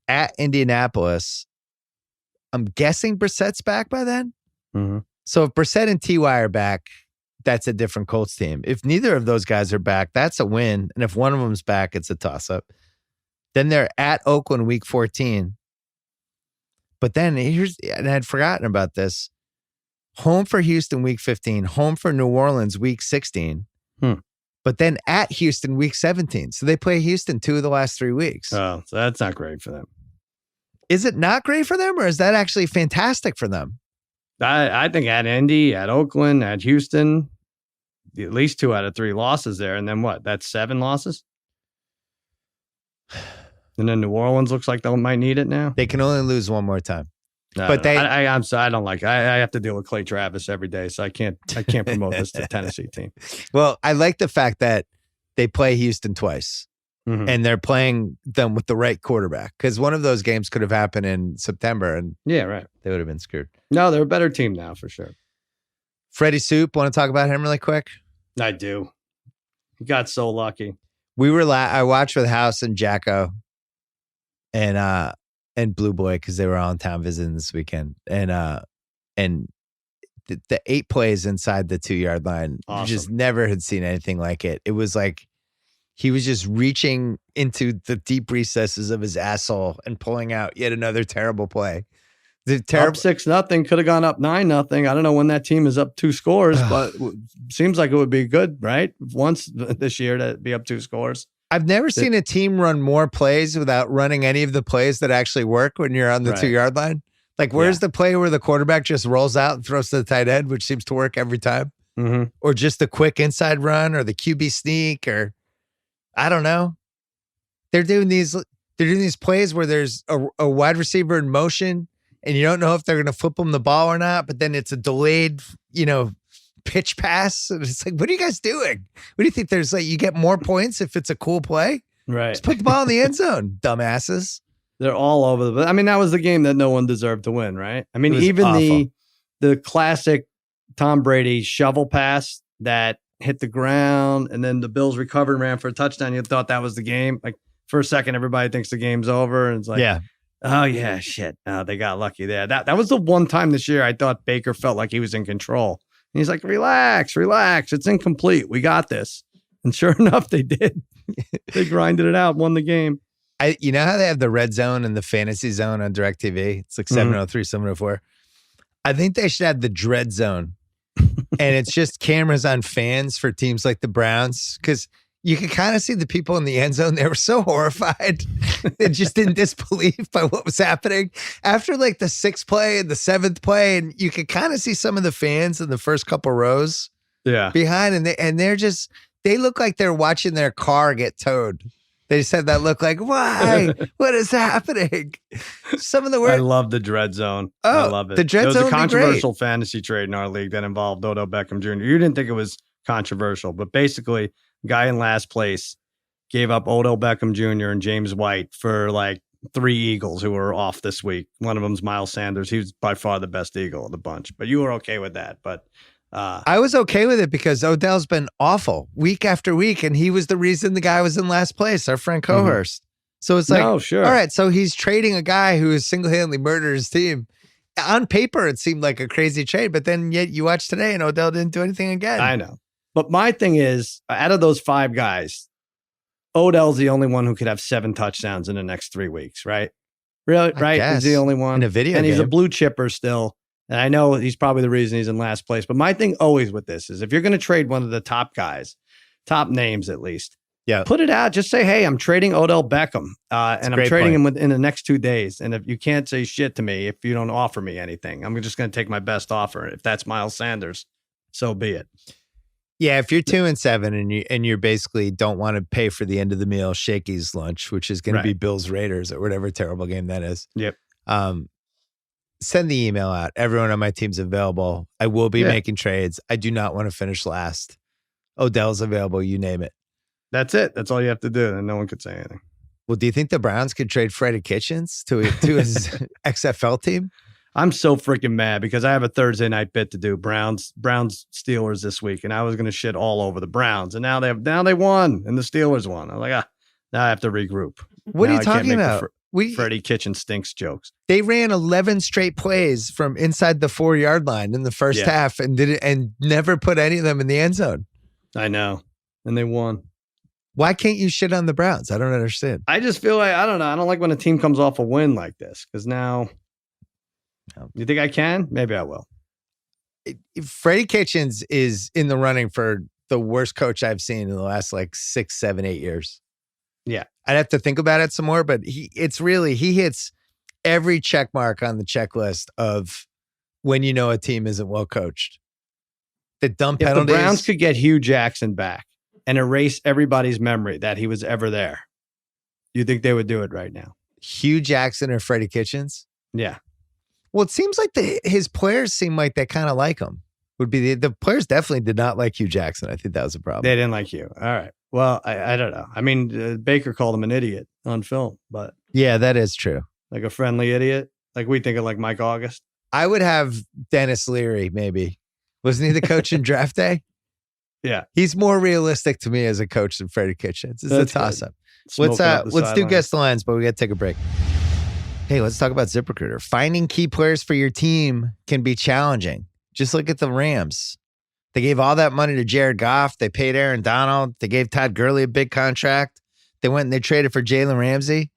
A: At Indianapolis. I'm guessing Brissett's back by then. So if Brissett and T.Y. are back, that's a different Colts team. If neither of those guys are back, that's a win. And if one of them's back, it's a toss-up. Then they're at Oakland week 14. But then and I'd forgotten about this. Home for Houston week 15. Home for New Orleans week 16. But then at Houston week 17. So they play Houston 2 of the last 3 weeks.
B: Oh, so that's not great for them.
A: Is it not great for them, or is that actually fantastic for them?
B: I think at Indy, at Oakland, at Houston, at least 2 out of 3 losses there. And then what? That's 7 losses? And then New Orleans looks like they might need it now.
A: They can only lose one more time.
B: But I'm sorry, I don't like it. I have to deal with Clay Travis every day, so I can't promote this to Tennessee team.
A: Well, I like the fact that they play Houston twice, and they're playing them with the right quarterback, because one of those games could have happened in September, and
B: yeah, right,
A: they would have been screwed.
B: No, they're a better team now for sure.
A: Freddie Soup, want to talk about him really quick?
B: I do. He got so lucky.
A: I watched with House and Jacko and Blue Boy, because they were all in town visiting this weekend. And the 8 plays inside the 2-yard line, awesome. You just never had seen anything like it. It was like he was just reaching into the deep recesses of his asshole and pulling out yet another terrible play.
B: Up 6-0, could have gone up 9-0. I don't know when that team is up 2 scores, but seems like it would be good, right? Once this year to be up 2 scores.
A: I've never seen a team run more plays without running any of the plays that actually work when you're on the 2-yard line. Like, where's the play where the quarterback just rolls out and throws to the tight end, which seems to work every time? Or just the quick inside run or the QB sneak, or I don't know. They're doing these plays where there's a wide receiver in motion and you don't know if they're going to flip them the ball or not, but then it's a delayed, pitch pass. And it's like, what are you guys doing? What do you think? There's you get more points if it's a cool play?
B: Right.
A: Just put the ball in the end zone, dumbasses.
B: They're all over the. I mean, that was the game that no one deserved to win, right? I mean, even awful. the classic Tom Brady shovel pass that hit the ground and then the Bills recovered and ran for a touchdown. You thought that was the game. Like, for a second, everybody thinks the game's over. And it's like, oh, yeah, shit. Oh, they got lucky there. That was the one time this year I thought Baker felt like he was in control. And he's like, relax. It's incomplete. We got this. And sure enough, they did. They grinded it out, won the game.
A: You know how they have the red zone and the fantasy zone on DirecTV? It's like 703, 704. I think they should have the dread zone. And it's just cameras on fans for teams like the Browns. Because you could kind of see the people in the end zone. They were so horrified. They just in disbelief by what was happening. After like the 6th play and the 7th play, and you could kind of see some of the fans in the first couple rows behind. And they look like they're watching their car get towed. They just had that look like, why? What is happening? Some of the words.
B: I love the dread zone.
A: Oh,
B: I love it.
A: The dread zone.
B: It was a controversial fantasy trade in our league that involved Odell Beckham Jr. You didn't think it was controversial, but basically, guy in last place gave up Odell Beckham Jr. and James White for like 3 Eagles who were off this week. One of them's Miles Sanders. He was by far the best Eagle of the bunch, but you were okay with that. But
A: I was okay with it because Odell's been awful week after week, and he was the reason the guy was in last place, our friend Cohurst. So it's like, all right, so he's trading a guy who has single-handedly murdered his team. On paper, it seemed like a crazy trade, but then yet you watch today and Odell didn't do anything again.
B: I know. But my thing is, out of those 5 guys, Odell's the only one who could have 7 touchdowns in the next 3 weeks, right? Really? Right? He's the only one.
A: In a video
B: and
A: game.
B: He's a blue chipper still. And I know he's probably the reason he's in last place. But my thing always with this is if you're going to trade one of the top guys top names at least.
A: Yeah.
B: Put it out. Just say, hey, I'm trading Odell Beckham, and I'm trading him within the next 2 days. And if you can't say shit to me, if you don't offer me anything, I'm just going to take my best offer. If that's Miles Sanders, so be it.
A: Yeah, if you're 2-7 and you basically don't want to pay for the end of the meal Shakey's lunch, which is going to be Bills Raiders or whatever terrible game that is.
B: Yep.
A: Send the email out. Everyone on my team's available. I will be making trades. I do not want to finish last. Odell's available. You name it.
B: That's it. That's all you have to do, and no one could say anything.
A: Well, do you think the Browns could trade Freddie Kitchens to his XFL team?
B: I'm so freaking mad because I have a Thursday night bit to do. Browns Steelers this week, and I was going to shit all over the Browns, and now they won, and the Steelers won. I'm like, now I have to regroup.
A: What are you talking about?
B: Freddie Kitchens stinks jokes.
A: They ran 11 straight plays from inside the 4-yard line in the first half, and never put any of them in the end zone.
B: I know, and they won.
A: Why can't you shit on the Browns? I don't understand.
B: I just feel like, I don't know. I don't like when a team comes off a win like this because now, you think I can? Maybe I will.
A: Freddie Kitchens is in the running for the worst coach I've seen in the last 6, 7, 8 years.
B: Yeah.
A: I'd have to think about it some more, but he hits every check mark on the checklist of when you know a team isn't well coached. The dumb penalties.
B: If the Browns could get Hugh Jackson back and erase everybody's memory that he was ever there, you think they would do it right now?
A: Hugh Jackson or Freddie Kitchens?
B: Yeah.
A: Well, it seems like his players seem like they kind of like him. Would be the players definitely did not like Hugh Jackson. I think that was a problem.
B: They didn't like you. All right. Well, I don't know. I mean, Baker called him an idiot on film, but
A: yeah, that is true.
B: Like a friendly idiot, like we think of like Mike August.
A: I would have Dennis Leary. Maybe wasn't he the coach in draft day?
B: Yeah,
A: he's more realistic to me as a coach than Freddie Kitchens. It's a toss up. Let's do guess the lines, but we got to take a break. Hey, let's talk about ZipRecruiter. Finding key players for your team can be challenging. Just look at the Rams. They gave all that money to Jared Goff. They paid Aaron Donald. They gave Todd Gurley a big contract. They went and they traded for Jalen Ramsey.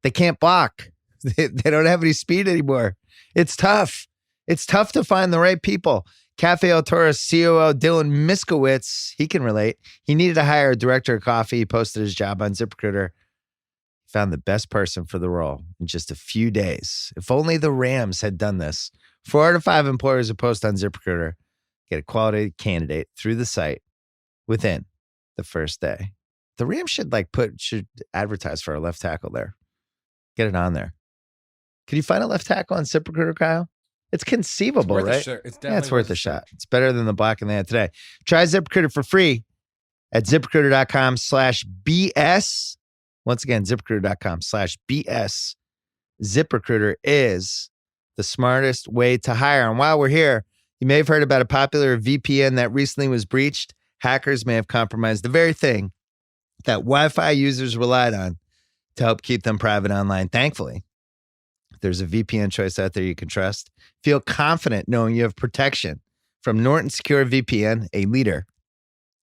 A: They can't block. They don't have any speed anymore. It's tough. It's tough to find the right people. Cafe El Toro's COO, Dylan Miskowitz, he can relate. He needed to hire a director of coffee. He posted his job on ZipRecruiter. Found the best person for the role in just a few days. If only the Rams had done this. 4 out of 5 employers who post on ZipRecruiter get a quality candidate through the site within the first day. The Rams should advertise for a left tackle there. Get it on there. Can you find a left tackle on ZipRecruiter, Kyle? It's conceivable, right? It's worth a shot. It's better than the blocking they had today. Try ZipRecruiter for free at ZipRecruiter.com/BS. Once again, ZipRecruiter.com/BS. ZipRecruiter is the smartest way to hire. And while we're here, you may have heard about a popular VPN that recently was breached. Hackers may have compromised the very thing that Wi-Fi users relied on to help keep them private online. Thankfully, there's a VPN choice out there you can trust. Feel confident knowing you have protection from Norton Secure VPN, a leader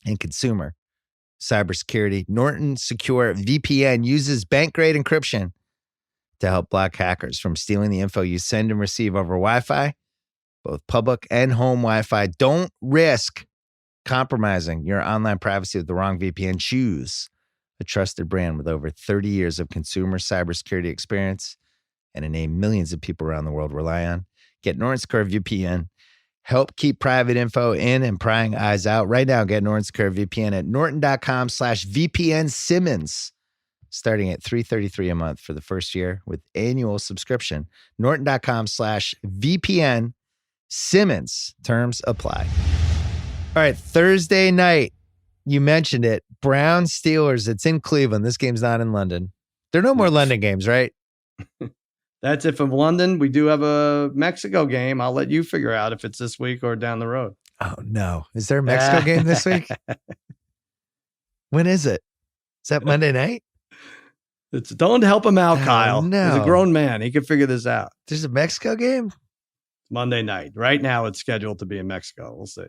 A: in consumer cybersecurity. Norton Secure VPN uses bank-grade encryption to help block hackers from stealing the info you send and receive over Wi-Fi, both public and home Wi-Fi. Don't risk compromising your online privacy with the wrong VPN. Choose a trusted brand with over 30 years of consumer cybersecurity experience and a name millions of people around the world rely on. Get Norton Secure VPN. Help keep private info in and prying eyes out. Right now, get Norton Secure VPN at norton.com/VPN Simmons. Starting at $333 a month for the first year with annual subscription. Norton.com/VPN Simmons. Terms apply. All right, Thursday night. You mentioned it. Browns Steelers. It's in Cleveland. This game's not in London. There are no more London games, right?
B: That's it from London. We do have a Mexico game. I'll let you figure out if it's this week or down the road.
A: Oh, no. Is there a Mexico game this week? When is it? Is that Monday night?
B: Don't help him out, Kyle.
A: No.
B: He's a grown man. He can figure this out.
A: There's a Mexico game?
B: Monday night. Right now, it's scheduled to be in Mexico. We'll see.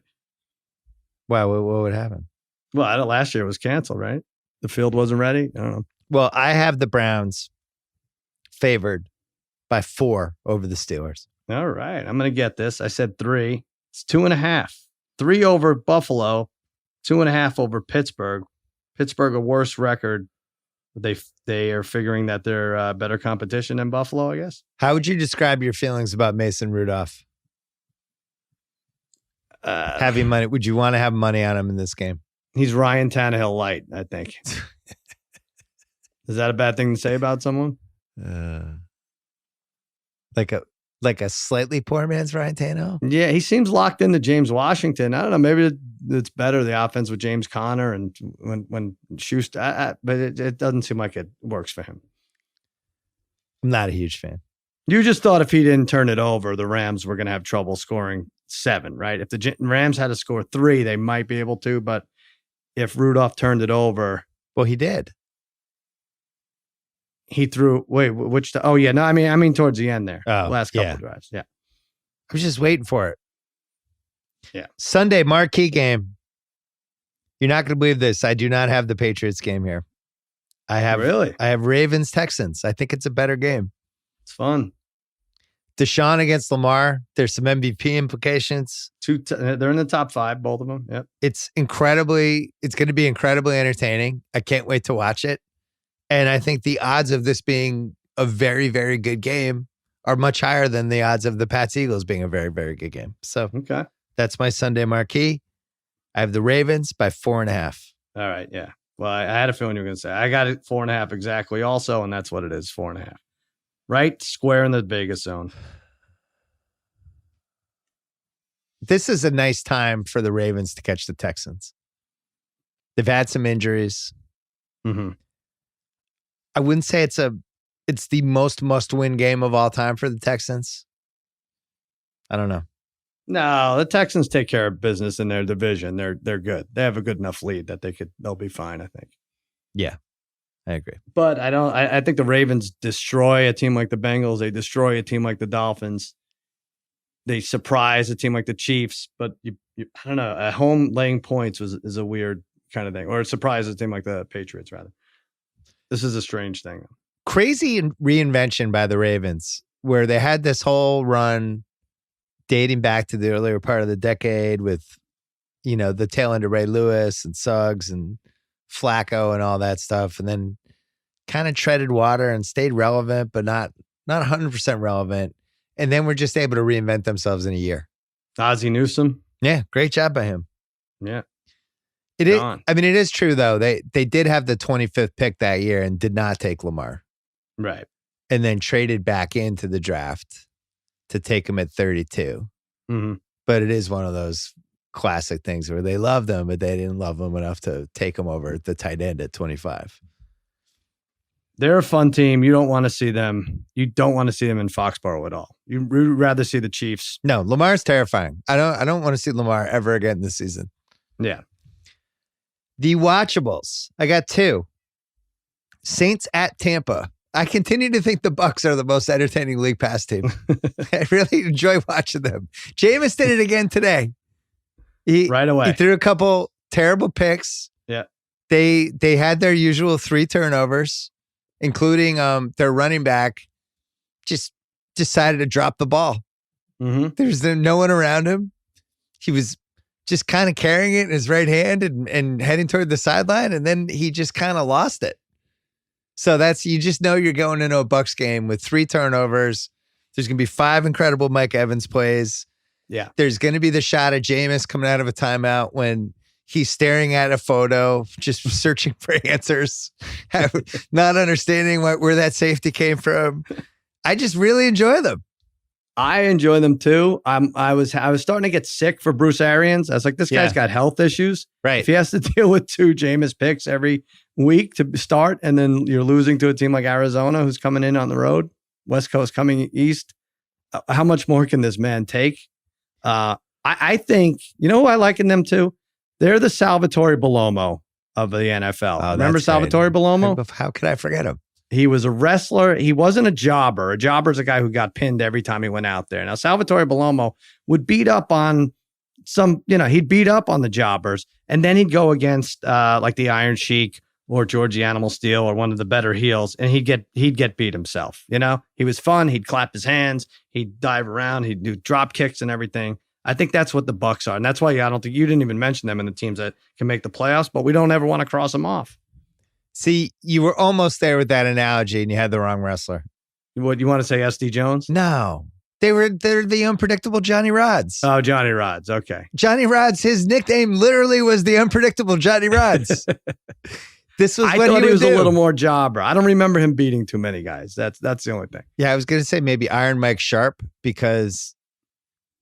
A: Wow, what would happen?
B: Well, last year it was canceled, right? The field wasn't ready. I don't know.
A: Well, I have the Browns favored by 4 over the Steelers.
B: All right. I'm going to get this. I said 3. It's 2.5. 3 over Buffalo. 2.5 over Pittsburgh. Pittsburgh, a worse record. They are figuring that they're better competition than Buffalo, I guess.
A: How would you describe your feelings about Mason Rudolph? Having money. Would you want to have money on him in this game?
B: He's Ryan Tannehill light, I think. Is that a bad thing to say about someone?
A: Like a slightly poor man's Ryan Tannehill?
B: Yeah, he seems locked into James Washington. I don't know. Maybe it's better, the offense with James Conner and when Schuster, but it doesn't seem like it works for him.
A: I'm not a huge fan.
B: You just thought if he didn't turn it over, the Rams were going to have trouble scoring 7, right? If the Rams had to score 3, they might be able to, but if Rudolph turned it over.
A: Well, he did.
B: He threw, I mean towards the end there. Last couple of drives. Yeah.
A: I was just waiting for it.
B: Yeah.
A: Sunday marquee game. You're not going to believe this. I do not have the Patriots game here. I have Ravens Texans. I think it's a better game.
B: It's fun.
A: Deshaun against Lamar. There's some MVP implications.
B: They're in the top 5, both of them. Yep.
A: It's going to be incredibly entertaining. I can't wait to watch it. And I think the odds of this being a very, very good game are much higher than the odds of the Pats Eagles being a very, very good game. So that's my Sunday marquee. I have the Ravens by 4.5.
B: All right. Yeah. Well, I had a feeling you were going to say I got it 4.5 exactly also. And that's what it is. 4.5. Right square in the Vegas zone.
A: This is a nice time for the Ravens to catch the Texans. They've had some injuries.
B: Mm-hmm.
A: I wouldn't say it's the most must-win game of all time for the Texans. I don't know.
B: No, the Texans take care of business in their division. They're good. They have a good enough lead that they'll be fine, I think.
A: Yeah. I agree.
B: But I think the Ravens destroy a team like the Bengals. They destroy a team like the Dolphins. They surprise a team like the Chiefs. But I don't know. At home, laying points is a weird kind of thing. Or it surprises a team like the Patriots, rather. This is a strange thing.
A: Crazy reinvention by the Ravens, where they had this whole run dating back to the earlier part of the decade with, the tail end of Ray Lewis and Suggs and Flacco and all that stuff, and then kind of treaded water and stayed relevant, but not 100% relevant. And then we're just able to reinvent themselves in a year.
B: Ozzie Newsome.
A: Yeah, great job by him.
B: Yeah.
A: It is. I mean, it is true though. They did have the 25th pick that year and did not take Lamar.
B: Right.
A: And then traded back into the draft to take him at 32.
B: Mm-hmm.
A: But it is one of those classic things where they loved him, but they didn't love him enough to take him over the tight end at 25.
B: They're a fun team. You don't want to see them. You don't want to see them in Foxborough at all. You'd rather see the Chiefs.
A: No, Lamar's terrifying. I don't want to see Lamar ever again this season.
B: Yeah.
A: The watchables. I got 2. Saints at Tampa. I continue to think the Bucs are the most entertaining league pass team. I really enjoy watching them. Jameis did it again today.
B: Right away.
A: He threw a couple terrible picks.
B: Yeah.
A: They had their usual 3 turnovers, including their running back just decided to drop the ball.
B: Mm-hmm.
A: There's no one around him. He was just kind of carrying it in his right hand and heading toward the sideline, and then he just kind of lost it. So you just know you're going into a Bucs game with 3 turnovers. There's going to be 5 incredible Mike Evans plays.
B: Yeah.
A: There's going to be the shot of Jameis coming out of a timeout when he's staring at a photo, just searching for answers, not understanding where that safety came from. I just really enjoy them.
B: I enjoy them too. I was starting to get sick for Bruce Arians. I was like, this guy's got health issues.
A: Right.
B: If he has to deal with 2 Jameis picks every week to start, and then you're losing to a team like Arizona who's coming in on the road, West Coast coming east, how much more can this man take? I think, you know who I like in them too? They're the Salvatore Bellomo of the NFL.
A: Oh,
B: remember Salvatore Bellomo?
A: How could I forget him?
B: He was a wrestler. He wasn't a jobber. A jobber is a guy who got pinned every time he went out there. Now, Salvatore Bellomo would beat up on he'd beat up on the jobbers, and then he'd go against like the Iron Sheik or George the Animal Steel or one of the better heels, and he'd get beat himself. He was fun. He'd clap his hands. He'd dive around. He'd do drop kicks and everything. I think that's what the Bucs are. And that's why I don't think you didn't even mention them in the teams that can make the playoffs, but we don't ever want to cross them off.
A: See, you were almost there with that analogy and you had the wrong wrestler.
B: What, you want to say SD Jones?
A: No. They're the unpredictable Johnny Rods.
B: Oh, Johnny Rods. Okay.
A: Johnny Rods, his nickname literally was the unpredictable Johnny Rods. This was
B: I
A: what
B: thought
A: he
B: was
A: would do.
B: a little more jobber. I don't remember him beating too many guys. That's the only thing.
A: Yeah, I was going to say maybe Iron Mike Sharp because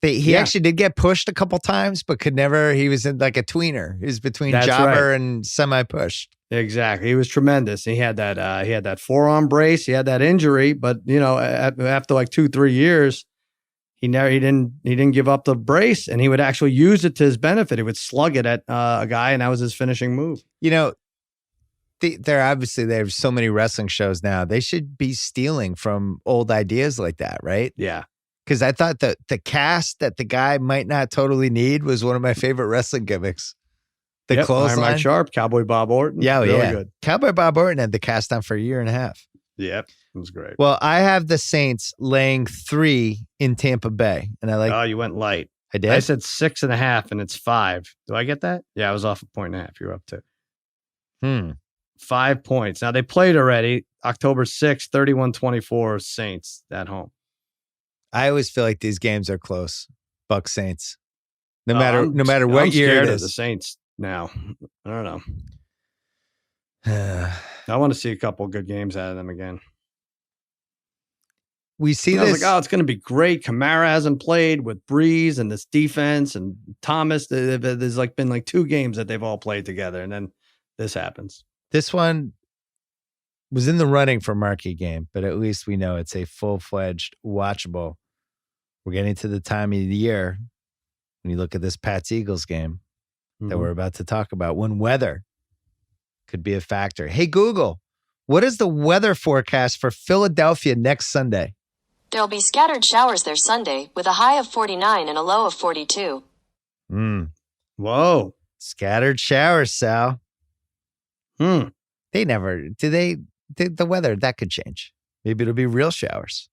A: he actually did get pushed a couple times, but could never. He was in like a tweener. He was between jobber and semi-pushed.
B: Exactly. He was tremendous. He had that forearm brace. He had that injury, but after like 2-3 years, he didn't give up the brace, and he would actually use it to his benefit. He would slug it at a guy, and that was his finishing move.
A: There's so many wrestling shows now. They should be stealing from old ideas like that, right?
B: Yeah.
A: Because I thought that the cast that the guy might not totally need was one of my favorite wrestling gimmicks. The clothesline.
B: Iron Mike Sharp, Cowboy Bob Orton.
A: Yeah,
B: really good.
A: Cowboy Bob Orton had the cast on for a year and a half.
B: Yep, it was great.
A: Well, I have the Saints laying 3 in Tampa Bay, and I like.
B: Oh, you went light.
A: I did.
B: I said 6.5, and it's 5. Do I get that? Yeah, I was off 1.5. You're up to 5 points. Now they played already. October 6th, 31-24 Saints at home.
A: I always feel like these games are close. Bucs Saints. No matter what year it is.
B: The Saints now. I don't know. I want to see a couple good games out of them again.
A: We see
B: this. I was like, it's going to be great. Kamara hasn't played with Breeze and this defense and Thomas. There's been like 2 games that they've all played together, and then this happens.
A: This one was in the running for marquee game, but at least we know it's a full-fledged watchable. We're getting to the time of the year when you look at this Pats-Eagles game that we're about to talk about, when weather could be a factor. Hey, Google, what is the weather forecast for Philadelphia next Sunday?
C: There'll be scattered showers there Sunday with a high of 49 and a low of 42.
B: Whoa.
A: Scattered showers, Sal.
B: They
A: never, the weather, that could change. Maybe it'll be real showers.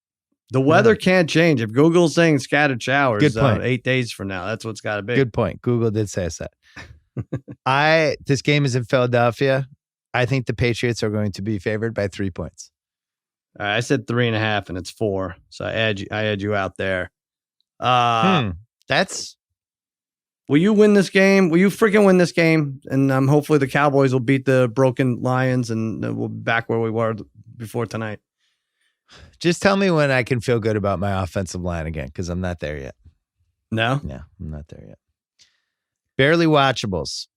B: The weather can't change. If Google's saying scattered showers,
A: good point.
B: 8 days from now, that's what's got to be.
A: Good point. Google did say that. This game is in Philadelphia. I think the Patriots are going to be favored by 3 points.
B: All right, I said 3.5, and it's 4. So I had you out there.
A: That's.
B: Will you win this game? Will you freaking win this game? And hopefully the Cowboys will beat the broken Lions, and we'll be back where we were before tonight.
A: Just tell me when I can feel good about my offensive line again, because I'm not there yet.
B: No?
A: No, I'm not there yet. Barely watchables.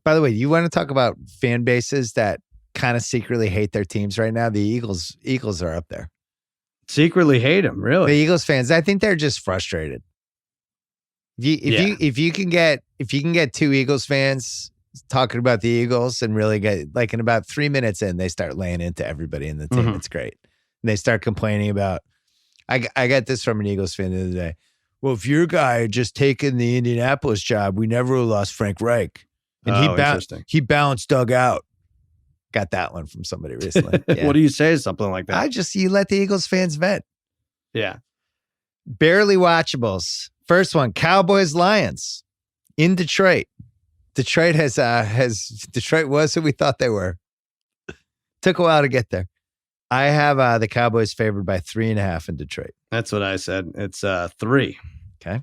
A: By the way, you want to talk about fan bases that kind of secretly hate their teams right now? The Eagles are up there.
B: Secretly hate them, really?
A: The Eagles fans, I think they're just frustrated. If you can get 2 Eagles fans talking about the Eagles and really get, like, in about 3 minutes in, they start laying into everybody in the team. It's great. And they start complaining about, I got this from an Eagles fan the other day. Well, if your guy had just taken the Indianapolis job, we never would have lost Frank Reich. And he balanced Doug out. Got that one from somebody recently. Yeah.
B: What do you say to something like that?
A: You let the Eagles fans vent.
B: Yeah.
A: Barely watchables. First one, Cowboys-Lions in Detroit. Detroit Detroit was who we thought they were. Took a while to get there. I have the Cowboys favored by 3.5 in Detroit.
B: That's what I said. It's 3.
A: Okay.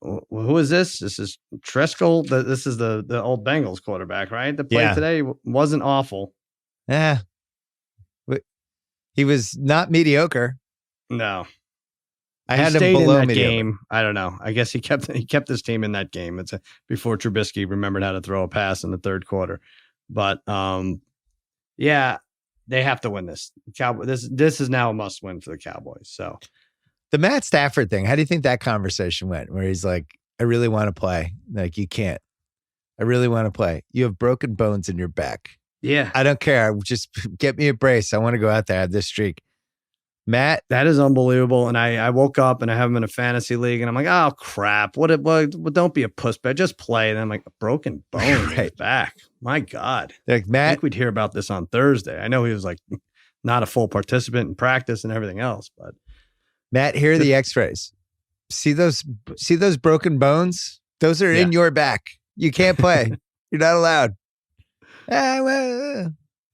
B: Who is this? This is Treskel. This is the old Bengals quarterback, right? The play today wasn't awful.
A: Yeah. He was not mediocre.
B: No.
A: I had him below
B: in that
A: mediocre.
B: game. I don't know. I guess he kept his team in that game. It's before Trubisky remembered how to throw a pass in the third quarter. But yeah, they have to win this. This is now a must win for the Cowboys. So
A: the Matt Stafford thing, how do you think that conversation went? Where he's like, I really want to play. Like, you can't. I really want to play. You have broken bones in your back.
B: Yeah.
A: I don't care. Just get me a brace. I want to go out there, have this streak. Matt,
B: that is unbelievable. And I woke up and I have him in a fantasy league, and I'm like, oh crap! What? Don't be a puss, but just play. And I'm like, a broken bone in his back. My God,
A: like, Matt,
B: I think we'd hear about this on Thursday. I know he was like not a full participant in practice and everything else, but
A: Matt, here are the X-rays. See those broken bones? Those are in your back. You can't play. You're not allowed.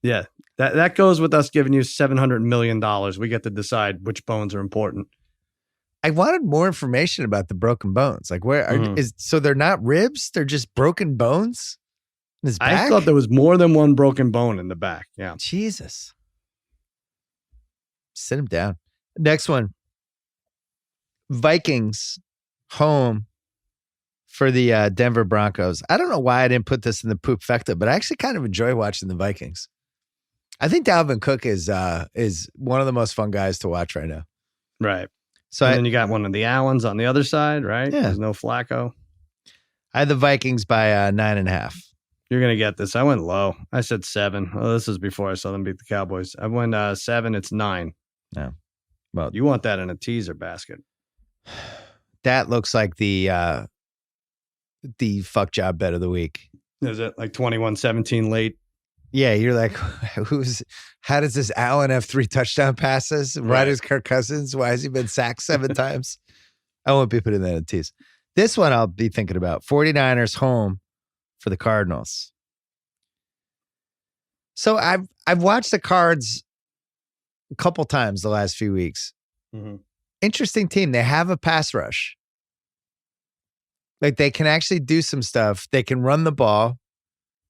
B: Yeah. That goes with us giving you $700 million. We get to decide which bones are important.
A: I wanted more information about the broken bones. Like so they're not ribs? They're just broken bones? In his back?
B: I thought there was more than one broken bone in the back. Yeah.
A: Jesus. Sit him down. Next one. Vikings home for the Denver Broncos. I don't know why I didn't put this in the poop fecta, but I actually kind of enjoy watching the Vikings. I think Dalvin Cook is one of the most fun guys to watch right now.
B: Right.
A: So
B: then you got one of the Allens on the other side, right?
A: Yeah.
B: There's no Flacco.
A: I had the Vikings by 9.5.
B: You're going to get this. I went low. I said 7. Oh, this is before I saw them beat the Cowboys. I went 7. It's 9.
A: No. Well,
B: you want that in a teaser basket.
A: That looks like the fuck job bet of the week.
B: Is it like 21-17 late?
A: Yeah, you're like, how does this Allen have 3 touchdown passes? Why does Kirk Cousins? Why has he been sacked 7 times? I won't be putting that in a tease. This one I'll be thinking about. 49ers home for the Cardinals. So I've watched the Cards a couple times the last few weeks.
B: Mm-hmm.
A: Interesting team. They have a pass rush. Like they can actually do some stuff. They can run the ball.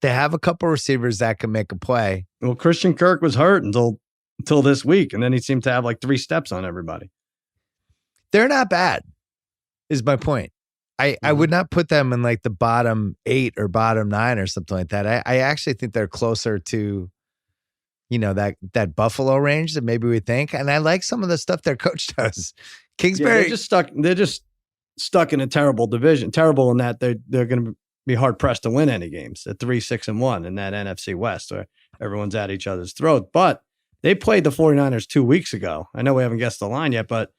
A: They have a couple receivers that can make a play.
B: Well, Christian Kirk was hurt until this week, and then he seemed to have like 3 steps on everybody.
A: They're not bad, is my point. I would not put them in like the bottom 8 or bottom 9 or something like that. I actually think they're closer to, that Buffalo range that maybe we think. And I like some of the stuff their coach does. Kingsbury.
B: Yeah, they're just stuck in a terrible division. Terrible in that they're going to be hard pressed to win any games at 3-6-1 in that NFC West where everyone's at each other's throat. But they played the 49ers 2 weeks ago. I know we haven't guessed the line yet, but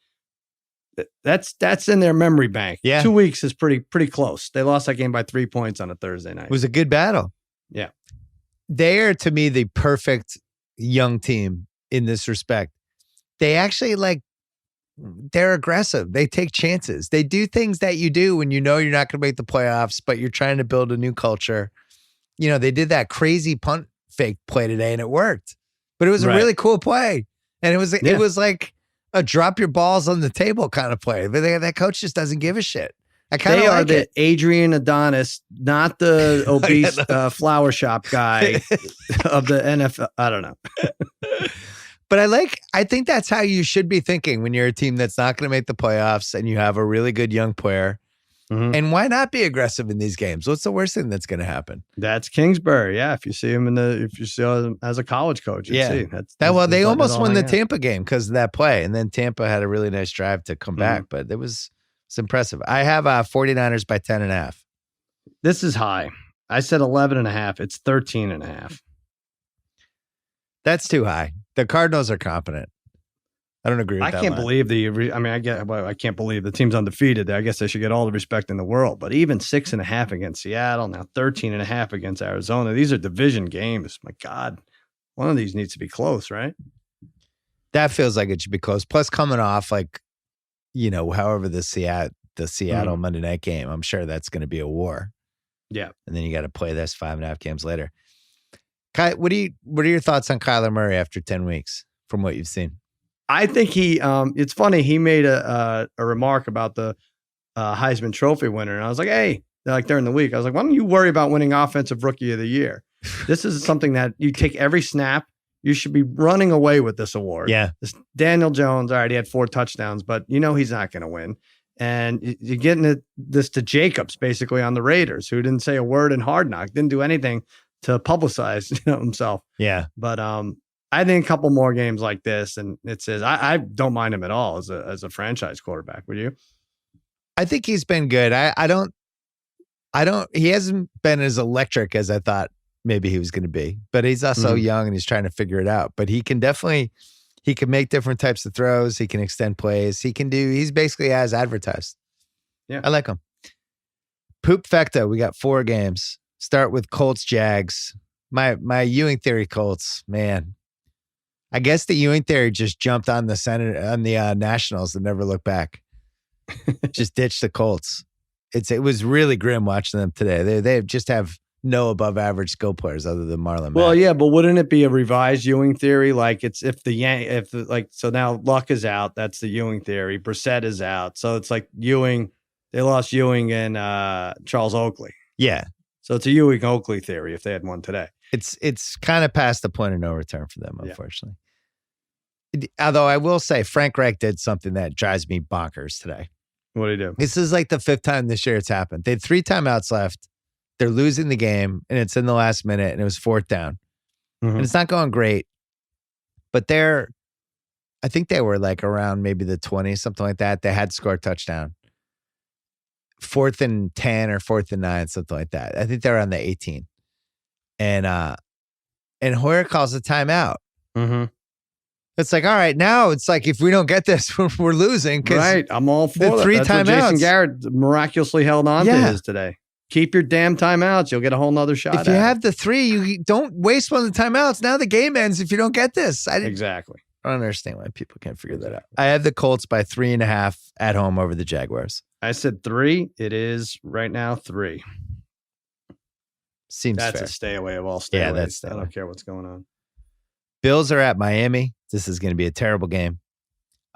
B: that's in their memory bank.
A: Yeah.
B: 2 weeks is pretty close. They lost that game by 3 points on a Thursday night.
A: It was a good battle.
B: Yeah.
A: They are, to me, the perfect young team in this respect. They actually they're aggressive. They take chances. They do things that you do when you know you're not going to make the playoffs, but you're trying to build a new culture. They did that crazy punt fake play today and it worked, but it was a really cool play. And it was like a drop your balls on the table kind of play. But that coach just doesn't give a shit.
B: They are the Adrian Adonis, not the obese flower shop guy of the NFL. I don't know.
A: But I think that's how you should be thinking when you're a team that's not going to make the playoffs and you have a really good young player. Mm-hmm. And why not be aggressive in these games? What's the worst thing that's going to happen?
B: That's Kingsbury. Yeah. If you see him if you see him as a college coach, you see.
A: They almost won the Tampa game because of that play. And then Tampa had a really nice drive to come back, but it's impressive. I have 49ers by 10.5.
B: This is high. I said 11.5. It's 13.5.
A: That's too high. The Cardinals are competent. I don't agree with that.
B: I can't believe I can't believe the team's undefeated. I guess they should get all the respect in the world. But even 6.5 against Seattle, now 13.5 against Arizona. These are division games. My God, one of these needs to be close, right?
A: That feels like it should be close. Plus, coming off however the Seattle Monday night game, I'm sure that's going to be a war.
B: Yeah,
A: and then you got to play this 5.5 games later. Kai, what are your thoughts on Kyler Murray after 10 weeks from what you've seen?
B: I think it's funny. He made a remark about the Heisman Trophy winner. And I was like, hey, during the week, I was like, why don't you worry about winning Offensive Rookie of the Year? This is something that you take every snap. You should be running away with this award.
A: Yeah.
B: Daniel Jones, all right, he had 4 touchdowns, but he's not going to win. And you're getting this to Jacobs, basically, on the Raiders, who didn't say a word in Hard Knock, didn't do anything to publicize himself.
A: Yeah.
B: But I think a couple more games like this, and it says I don't mind him at all as a franchise quarterback. Would you?
A: I think he's been good. I don't. He hasn't been as electric as I thought maybe he was going to be, but he's also young and he's trying to figure it out. But he can make different types of throws. He can extend plays. He's basically as advertised.
B: Yeah,
A: I like him. Poop Fecta. We got 4 games. Start with Colts Jags. My Ewing theory Colts, man. I guess the Ewing theory just jumped on the Nationals and never looked back. Just ditched the Colts. It was really grim watching them today. They just have no above average skill players other than Marlon
B: Well,
A: Mack.
B: yeah, but wouldn't it be a revised Ewing theory? Like it's so now Luck is out. That's the Ewing theory. Brissett is out. So it's like Ewing. They lost Ewing and Charles Oakley.
A: Yeah.
B: So it's a Ewing Oakley theory if they had one today.
A: It's kind of past the point of no return for them, unfortunately. Although I will say Frank Reich did something that drives me bonkers today.
B: What did he do?
A: This is like the 5th time this year it's happened. They had 3 timeouts left. They're losing the game, and it's in the last minute, and it was 4th down.
B: Mm-hmm.
A: And it's not going great. But I think they were like around maybe the 20, something like that. They had scored a touchdown. 4th and 10 or 4th and 9, something like that. I think they're on the 18. And Hoyer calls a timeout.
B: Mm-hmm.
A: It's like, all right, now it's like if we don't get this, we're losing.
B: Right, I'm all for
A: the
B: that.
A: 3
B: That's
A: timeouts.
B: what Jason Garrett miraculously held on to his today. Keep your damn timeouts. You'll get a whole nother shot.
A: If you have the 3, you don't waste one of the timeouts. Now the game ends if you don't get this.
B: Exactly.
A: I don't understand why people can't figure that out. I have the Colts by 3.5 at home over the Jaguars.
B: I said 3. It is right now 3.
A: Seems
B: that's
A: fair.
B: A stay away of all stay
A: Yeah,
B: aways.
A: that's
B: I don't care what's going on.
A: Bills are at Miami. This is going to be a terrible game.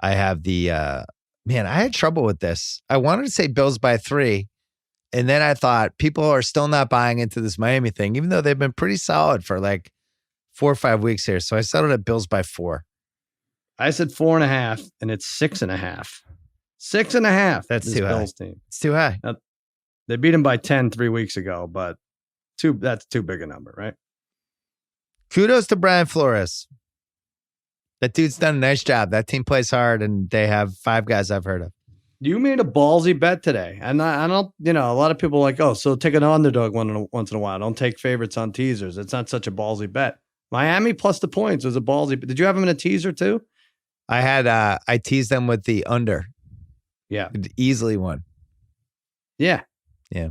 A: I have I had trouble with this. I wanted to say Bills by 3. And then I thought people are still not buying into this Miami thing, even though they've been pretty solid for like 4 or 5 weeks here. So I settled at Bills by 4.
B: I said 4.5, and it's 6.5. 6.5.
A: That's too high.
B: Bills team.
A: It's too high.
B: Now, they beat him by 10 3 weeks ago, but that's too big a number, right?
A: Kudos to Brian Flores. That dude's done a nice job. That team plays hard, and they have 5 guys I've heard of.
B: You made a ballsy bet today. And I don't, a lot of people are like, oh, so take an underdog once in a while. Don't take favorites on teasers. It's not such a ballsy bet. Miami plus the points was a ballsy. Did you have them in a teaser too?
A: I had, I teased them with the under.
B: Yeah.
A: It easily won.
B: Yeah.
A: Yeah.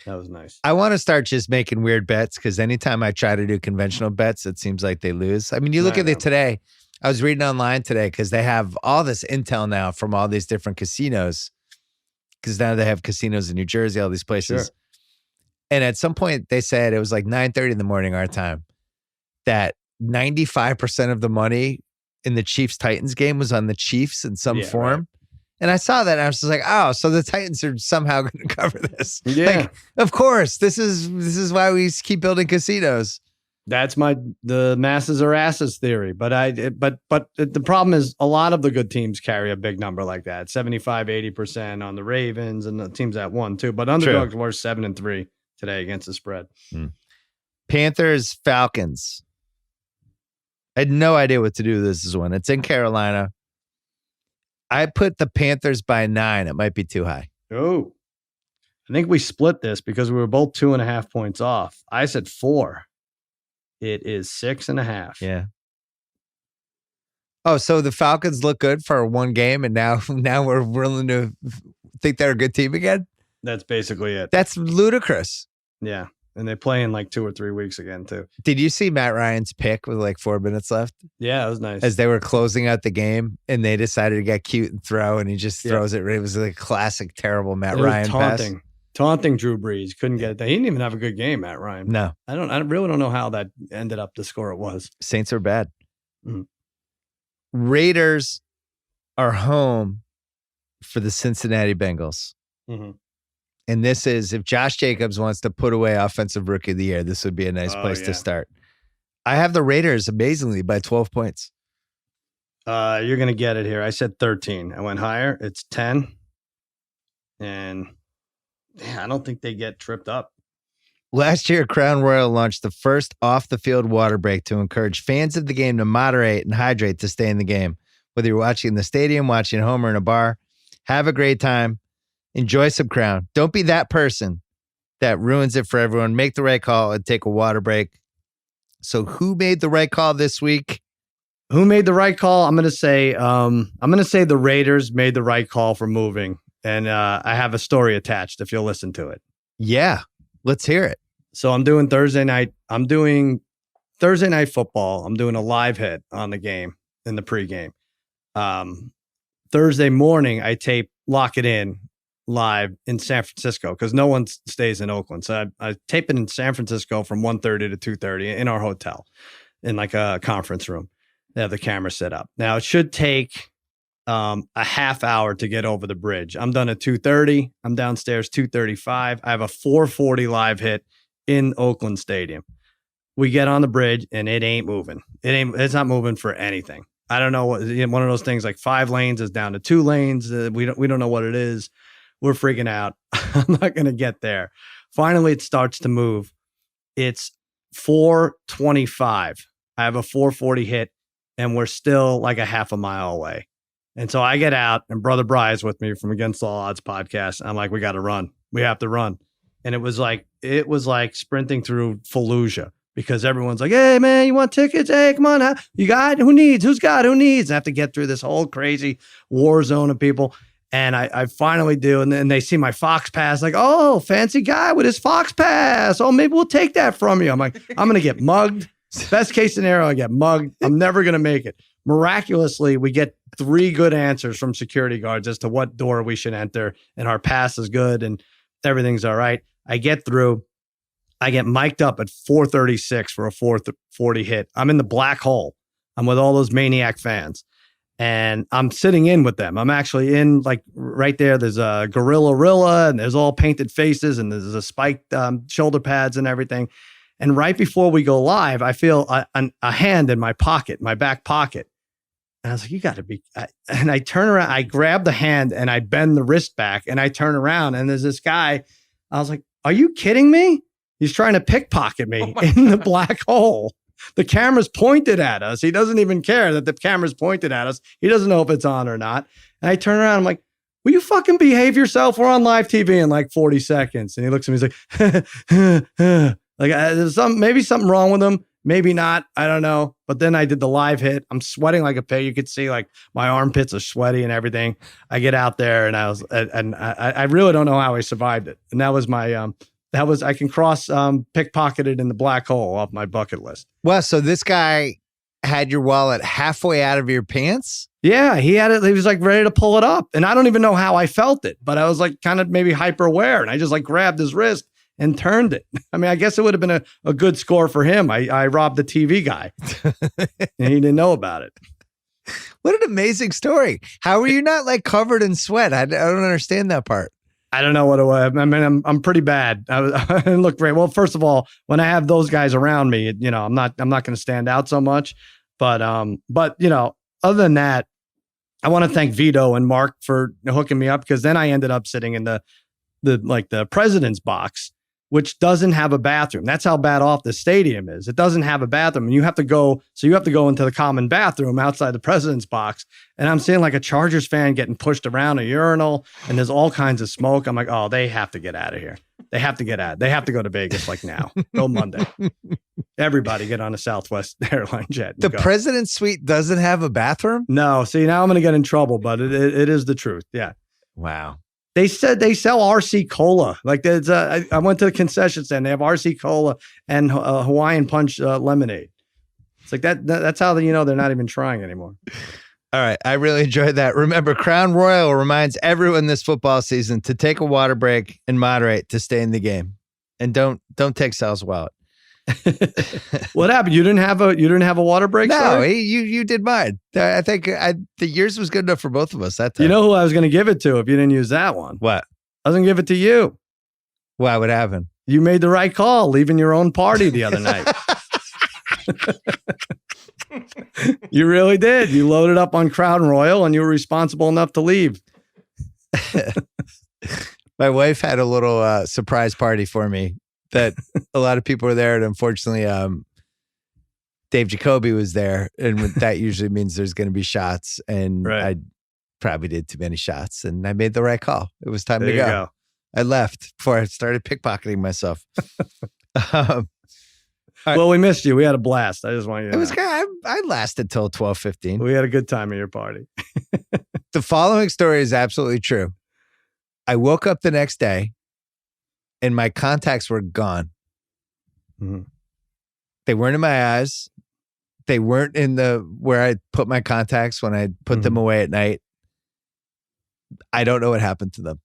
B: That was nice.
A: I want to start just making weird bets because anytime I try to do conventional bets, it seems like they lose. I mean, you look at it today. I was reading online today because they have all this intel now from all these different casinos because now they have casinos in New Jersey, all these places.
B: Sure.
A: And at some point they said it was like 9:30 in the morning our time that 95% of the money in the Chiefs-Titans game was on the Chiefs in some form. Right. And I saw that and I was just like, oh, so the Titans are somehow going to cover this.
B: Yeah.
A: Like, of course. This is why we keep building casinos.
B: That's the masses are asses theory. But the problem is a lot of the good teams carry a big number like that. 75, 80% on the Ravens and the teams that won too. But underdogs were 7-3 today against the spread.
A: Panthers-Falcons. I had no idea what to do with this one. It's in Carolina. I put the Panthers by 9. It might be too high.
B: Oh, I think we split this because we were both 2.5 points off. I said 4. It is 6.5.
A: Yeah. Oh, so the Falcons look good for one game, and now we're willing to think they're a good team again?
B: That's basically it.
A: That's ludicrous.
B: Yeah. And they play in like 2 or 3 weeks again, too.
A: Did you see Matt Ryan's pick with like 4 minutes left?
B: Yeah, it was nice.
A: As they were closing out the game, and they decided to get cute and throw, and he just throws it. It was like a classic, terrible Matt Ryan pass.
B: Taunting Drew Brees. Couldn't get it. He didn't even have a good game, Matt Ryan.
A: No.
B: I really don't know how that ended up the score it was.
A: Saints are bad. Raiders are home for the Cincinnati Bengals.
B: Mm-hmm.
A: And this is, if Josh Jacobs wants to put away Offensive Rookie of the Year, this would be a nice place to start. I have the Raiders, amazingly, by 12 points.
B: You're going to get it here. I said 13. I went higher. It's 10. And I don't think they get tripped up.
A: Last year, Crown Royal launched the first off-the-field water break to encourage fans of the game to moderate and hydrate to stay in the game. Whether you're watching in the stadium, watching at home, or in a bar, have a great time. Enjoy some Crown. Don't be that person that ruins it for everyone. Make the right call and take a water break. So who made the right call this week?
B: Who made the right call? I'm going to say the Raiders made the right call for moving. And I have a story attached if you'll listen to it.
A: Yeah, let's hear it.
B: So I'm doing Thursday night. I'm doing Thursday Night Football. I'm doing a live hit on the game in the pregame. Thursday morning, I tape Lock It In live in San Francisco because no one stays in Oakland. So I tape it in San Francisco from 1:30 to 2:30 in our hotel in like a conference room. They have the camera set up. Now it should take a half hour to get over the bridge. I'm done at 2:30. I'm downstairs 2:35. I have a 4:40 live hit in Oakland Stadium. We get on the bridge and it ain't moving. It's not moving for anything. I don't know what, one of those things like 5 lanes is down to 2 lanes. We don't know what it is. We're freaking out. I'm not going to get there. Finally, it starts to move. It's 4:25. I have a 4:40 hit and we're still like a half a mile away. And so I get out and Brother Bry's with me from Against All Odds podcast. I'm like, we got to run. We have to run. And it was like sprinting through Fallujah because everyone's like, hey, man, you want tickets? Hey, come on. You got? Who needs? Who's got? Who needs? I have to get through this whole crazy war zone of people. And I finally do. And then they see my Fox Pass, like, oh, fancy guy with his Fox Pass. Oh, maybe we'll take that from you. I'm like, I'm going to get mugged. Best case scenario, I get mugged. I'm never going to make it. Miraculously, we get 3 good answers from security guards as to what door we should enter. And our pass is good and everything's all right. I get through. I get mic'd up at 4:36 for a 4:40 hit. I'm in the black hole. I'm with all those maniac fans. And I'm sitting in with them. I'm actually in like right there. There's a gorilla and there's all painted faces and there's a spiked shoulder pads and everything. And right before we go live, I feel a hand in my pocket, my back pocket. And I was like, you got to be. And I turn around, I grab the hand and I bend the wrist back and I turn around and there's this guy. I was like, are you kidding me? He's trying to pickpocket me in the black hole. The camera's pointed at us. He doesn't even care that the camera's pointed at us. He doesn't know if it's on or not. And I turn around. I'm like, will you fucking behave yourself? We're on live TV in like 40 seconds. And he looks at me. He's like, like there's maybe something wrong with him. Maybe not. I don't know. But then I did the live hit. I'm sweating like a pig. You could see like my armpits are sweaty and everything. I get out there and I really don't know how I survived it. And that was my, I can cross pickpocketed in the black hole off my bucket list.
A: Well, so this guy had your wallet halfway out of your pants?
B: Yeah, he had it. He was like ready to pull it up. And I don't even know how I felt it, but I was like kind of maybe hyper aware. And I just like grabbed his wrist and turned it. I mean, I guess it would have been a good score for him. I robbed the TV guy and he didn't know about it.
A: What an amazing story. How were you not like covered in sweat? I don't understand that part.
B: I don't know what it was. I mean, I'm pretty bad. I didn't look great. Well, first of all, when I have those guys around me, I'm not going to stand out so much. But other than that, I want to thank Vito and Mark for hooking me up because then I ended up sitting in the president's box, which doesn't have a bathroom. That's how bad off the stadium is. It doesn't have a bathroom. And you have to go into the common bathroom outside the president's box. And I'm seeing like a Chargers fan getting pushed around a urinal and there's all kinds of smoke. I'm like, oh, they have to get out of here. They have to get out. They have to go to Vegas like now. Go Monday. Everybody get on a Southwest airline jet.
A: The president's suite doesn't have a bathroom?
B: No. See, now I'm going to get in trouble, but it is the truth. Yeah.
A: Wow.
B: They said they sell RC Cola. Like there's I went to the concession stand. They have RC Cola and Hawaiian Punch lemonade. It's like that's how they're not even trying anymore.
A: All right. I really enjoyed that. Remember, Crown Royal reminds everyone this football season to take a water break and moderate to stay in the game. And don't take Sal's wallet.
B: What happened? You didn't have a water break?
A: No, you did mine. I think the yours was good enough for both of us that time.
B: You know who I was going to give it to if you didn't use that one?
A: What?
B: I was going to give it to you.
A: Why? What happened?
B: You made the right call leaving your own party the other night. You really did. You loaded up on Crown Royal and you were responsible enough to leave.
A: My wife had a little surprise party for me that a lot of people were there. And unfortunately, Dave Jacoby was there. And that usually means there's going to be shots. And
B: right.
A: I probably did too many shots. And I made the right call. It was time to
B: go.
A: I left before I started pickpocketing myself.
B: Well, we missed you. We had a blast. I just want you to know.
A: It was good. I lasted till 12:15.
B: We had a good time at your party.
A: The following story is absolutely true. I woke up the next day and my contacts were gone.
B: Mm-hmm.
A: They weren't in my eyes. They weren't in where I put my contacts when I put them away at night. I don't know what happened to them.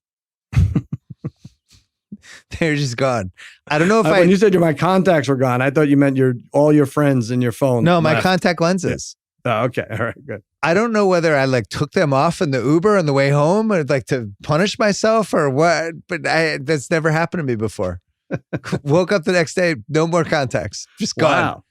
A: They're just gone. I don't know if
B: when you said my contacts were gone, I thought you meant all your friends in your phone.
A: No, my contact lenses.
B: Yeah. Oh, okay. All right, good.
A: I don't know whether I took them off in the Uber on the way home or to punish myself or what, but that's never happened to me before. Woke up the next day, no more contacts. Just gone. Wow.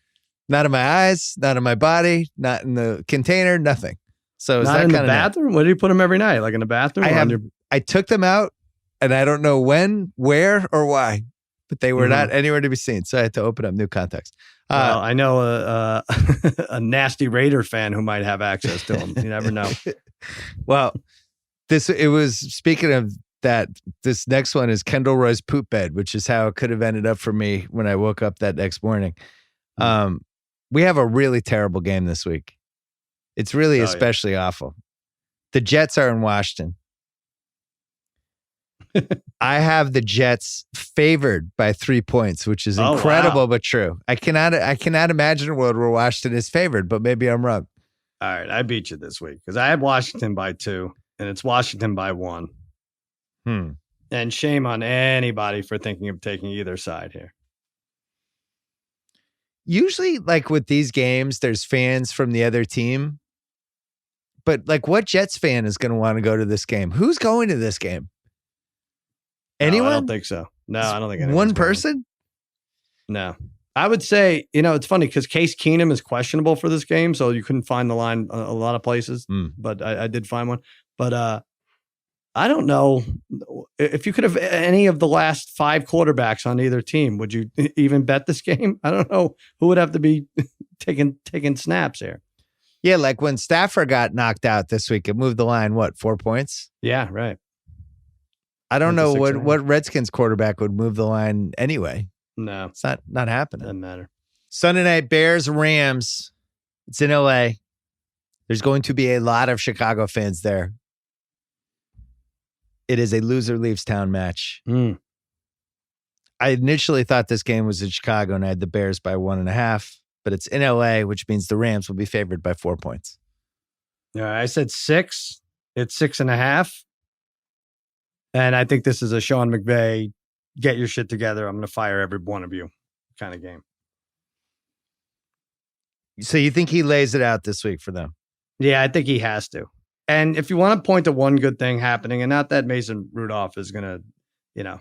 A: Not in my eyes, not in my body, not in the container, nothing. So is
B: not
A: that
B: in the
A: kind of
B: bathroom? Where do you put them every night? Like in the bathroom?
A: I took them out and I don't know when, where, or why, but they were not anywhere to be seen. So I had to open up new contacts.
B: Well, I know a nasty Raider fan who might have access to them. You never know.
A: Well, speaking of that, this next one is Kendall Roy's poop bed, which is how it could have ended up for me when I woke up that next morning. We have a really terrible game this week. It's really especially awful. The Jets are in Washington. I have the Jets favored by 3 points, which is incredible but true. I cannot imagine a world where Washington is favored, but maybe I'm wrong.
B: All right, I beat you this week because I had Washington by 2, and it's Washington by 1. And shame on anybody for thinking of taking either side here.
A: Usually, with these games, there's fans from the other team. But what Jets fan is going to want to go to this game? Who's going to this game? Anyone?
B: No, I don't think so. No, I don't think anyone's
A: one person.
B: No, I would say it's funny because Case Keenum is questionable for this game, so you couldn't find the line a lot of places. But I did find one. But I don't know if you could have any of the last 5 quarterbacks on either team. Would you even bet this game? I don't know who would have to be taking snaps here.
A: Yeah, when Stafford got knocked out this week, it moved the line, 4 points?
B: Yeah, right.
A: I don't know what Redskins quarterback would move the line anyway.
B: No.
A: It's not happening.
B: Doesn't matter.
A: Sunday night, Bears-Rams. It's in LA. There's going to be a lot of Chicago fans there. It is a loser leaves town match. I initially thought this game was in Chicago and I had the Bears by 1.5, but it's in LA, which means the Rams will be favored by 4 points.
B: Yeah, I said 6. It's 6.5. And I think this is a Sean McVay, get your shit together. I'm going to fire every one of you kind of game.
A: So you think he lays it out this week for them?
B: Yeah, I think he has to. And if you want to point to one good thing happening, and not that Mason Rudolph is going to, you're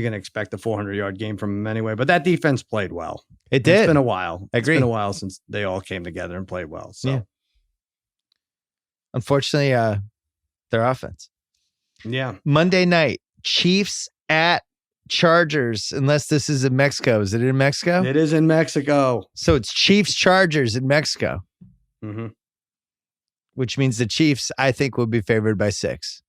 B: going to expect a 400-yard game from him anyway, but that defense played well.
A: It did.
B: It's been a while.
A: I agree.
B: It's been a while since they all came together and played well. So,
A: yeah. Unfortunately, their offense.
B: Yeah.
A: Monday night, Chiefs at Chargers, unless this is in Mexico. Is it in Mexico?
B: It is in Mexico.
A: So it's Chiefs-Chargers in Mexico.
B: Mm-hmm.
A: Which means the Chiefs, I think, will be favored by 6.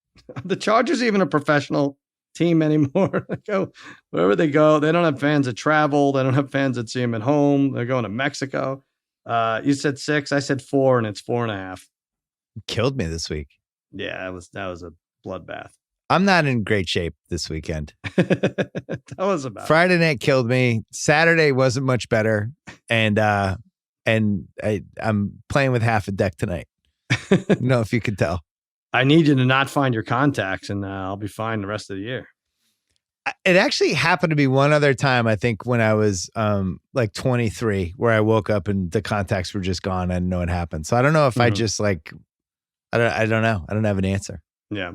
B: The Chargers even a professional team anymore. They go wherever they go. They don't have fans that travel. They don't have fans that see them at home. They're going to Mexico. You said 6. I said 4, and it's 4.5.
A: Killed me this week.
B: Yeah, that was a bloodbath.
A: I'm not in great shape this weekend.
B: Tell us about
A: Friday night killed me. Saturday wasn't much better, and I'm playing with half a deck tonight. No, if you could tell.
B: I need you to not find your contacts, and I'll be fine the rest of the year.
A: It actually happened to be one other time, I think, when I was 23, where I woke up and the contacts were just gone. I didn't know what happened. So I don't know if I just I don't know. I don't have an answer.
B: Yeah.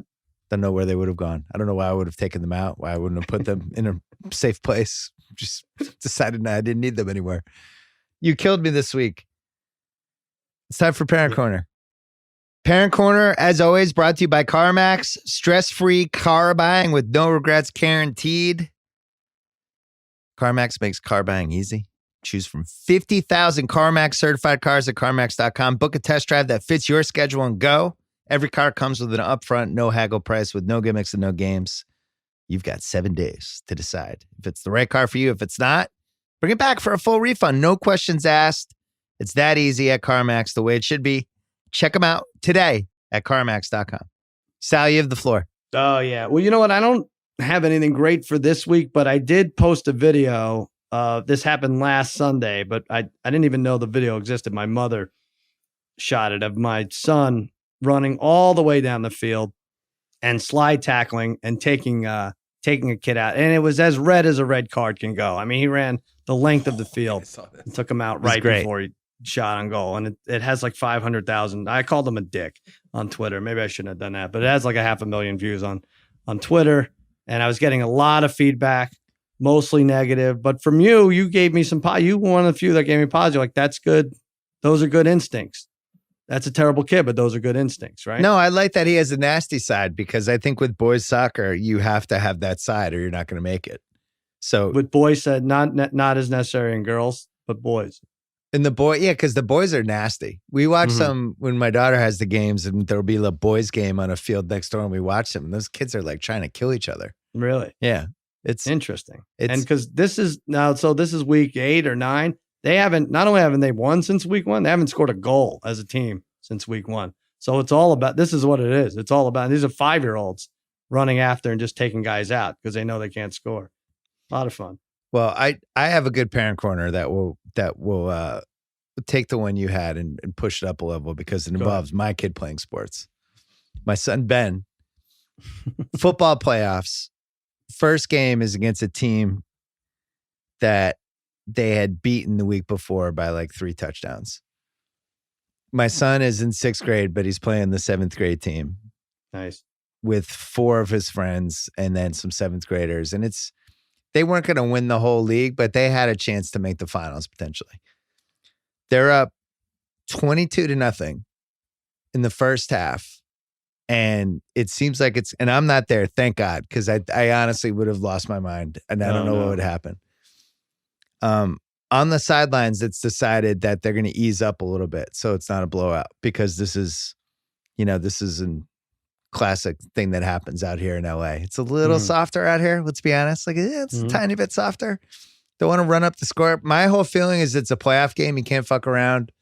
A: Don't know where they would have gone. I don't know why I would have taken them out, why I wouldn't have put them in a safe place. Just decided I didn't need them anywhere. You killed me this week. It's time for Parent Corner. Parent Corner, as always, brought to you by CarMax. Stress-free car buying with no regrets guaranteed. CarMax makes car buying easy. Choose from 50,000 CarMax certified cars at CarMax.com. Book a test drive that fits your schedule and go. Every car comes with an upfront, no haggle price with no gimmicks and no games. You've got 7 days to decide if it's the right car for you. If it's not, bring it back for a full refund. No questions asked. It's that easy at CarMax, the way it should be. Check them out today at CarMax.com. Sal, you have the floor.
B: Oh, yeah. Well, you know what? I don't have anything great for this week, but I did post a video This happened last Sunday, but I didn't even know the video existed. My mother shot it of my son running all the way down the field and slide tackling and taking a kid out. And it was as red as a red card can go. I mean, he ran the length of the field and took him out right before he shot on goal. And it has like 500,000. I called him a dick on Twitter. Maybe I shouldn't have done that, but it has like 500,000 views on Twitter. And I was getting a lot of feedback, mostly negative. But from you gave me some, you were one of the few that gave me positive. Like, that's good. Those are good instincts. That's a terrible kid, but those are good instincts, right?
A: No, I like that he has a nasty side, because I think with boys soccer, you have to have that side or you're not going to make it. So
B: with boys said not as necessary in girls, but boys.
A: And because the boys are nasty. We watch some when my daughter has the games, and there'll be a boys game on a field next door, and we watch them. And those kids are like trying to kill each other.
B: Really?
A: Yeah. It's
B: interesting. And because this is week 8 or 9. Not only haven't they won since week 1, they haven't scored a goal as a team since week 1. So it's all about, this is what it is. It's all about, these are 5-year-olds running after and just taking guys out because they know they can't score. A lot of fun.
A: Well, I have a good parent corner that will take the one you had and push it up a level, because it involves my kid playing sports. My son, Ben, football playoffs. First game is against a team that they had beaten the week before by like 3 touchdowns. My son is in 6th grade, but he's playing the 7th grade team.
B: Nice.
A: With 4 of his friends and then some 7th graders. And they weren't going to win the whole league, but they had a chance to make the finals potentially. They're up 22-0 in the first half. And it seems like and I'm not there, thank God, because I honestly would have lost my mind and I don't know what would happen. On the sidelines, it's decided that they're going to ease up a little bit so it's not a blowout, because this is a classic thing that happens out here in LA. It's a little softer out here, let's be honest. Like, it's a tiny bit softer. Don't want to run up the score. My whole feeling is it's a playoff game. You can't fuck around.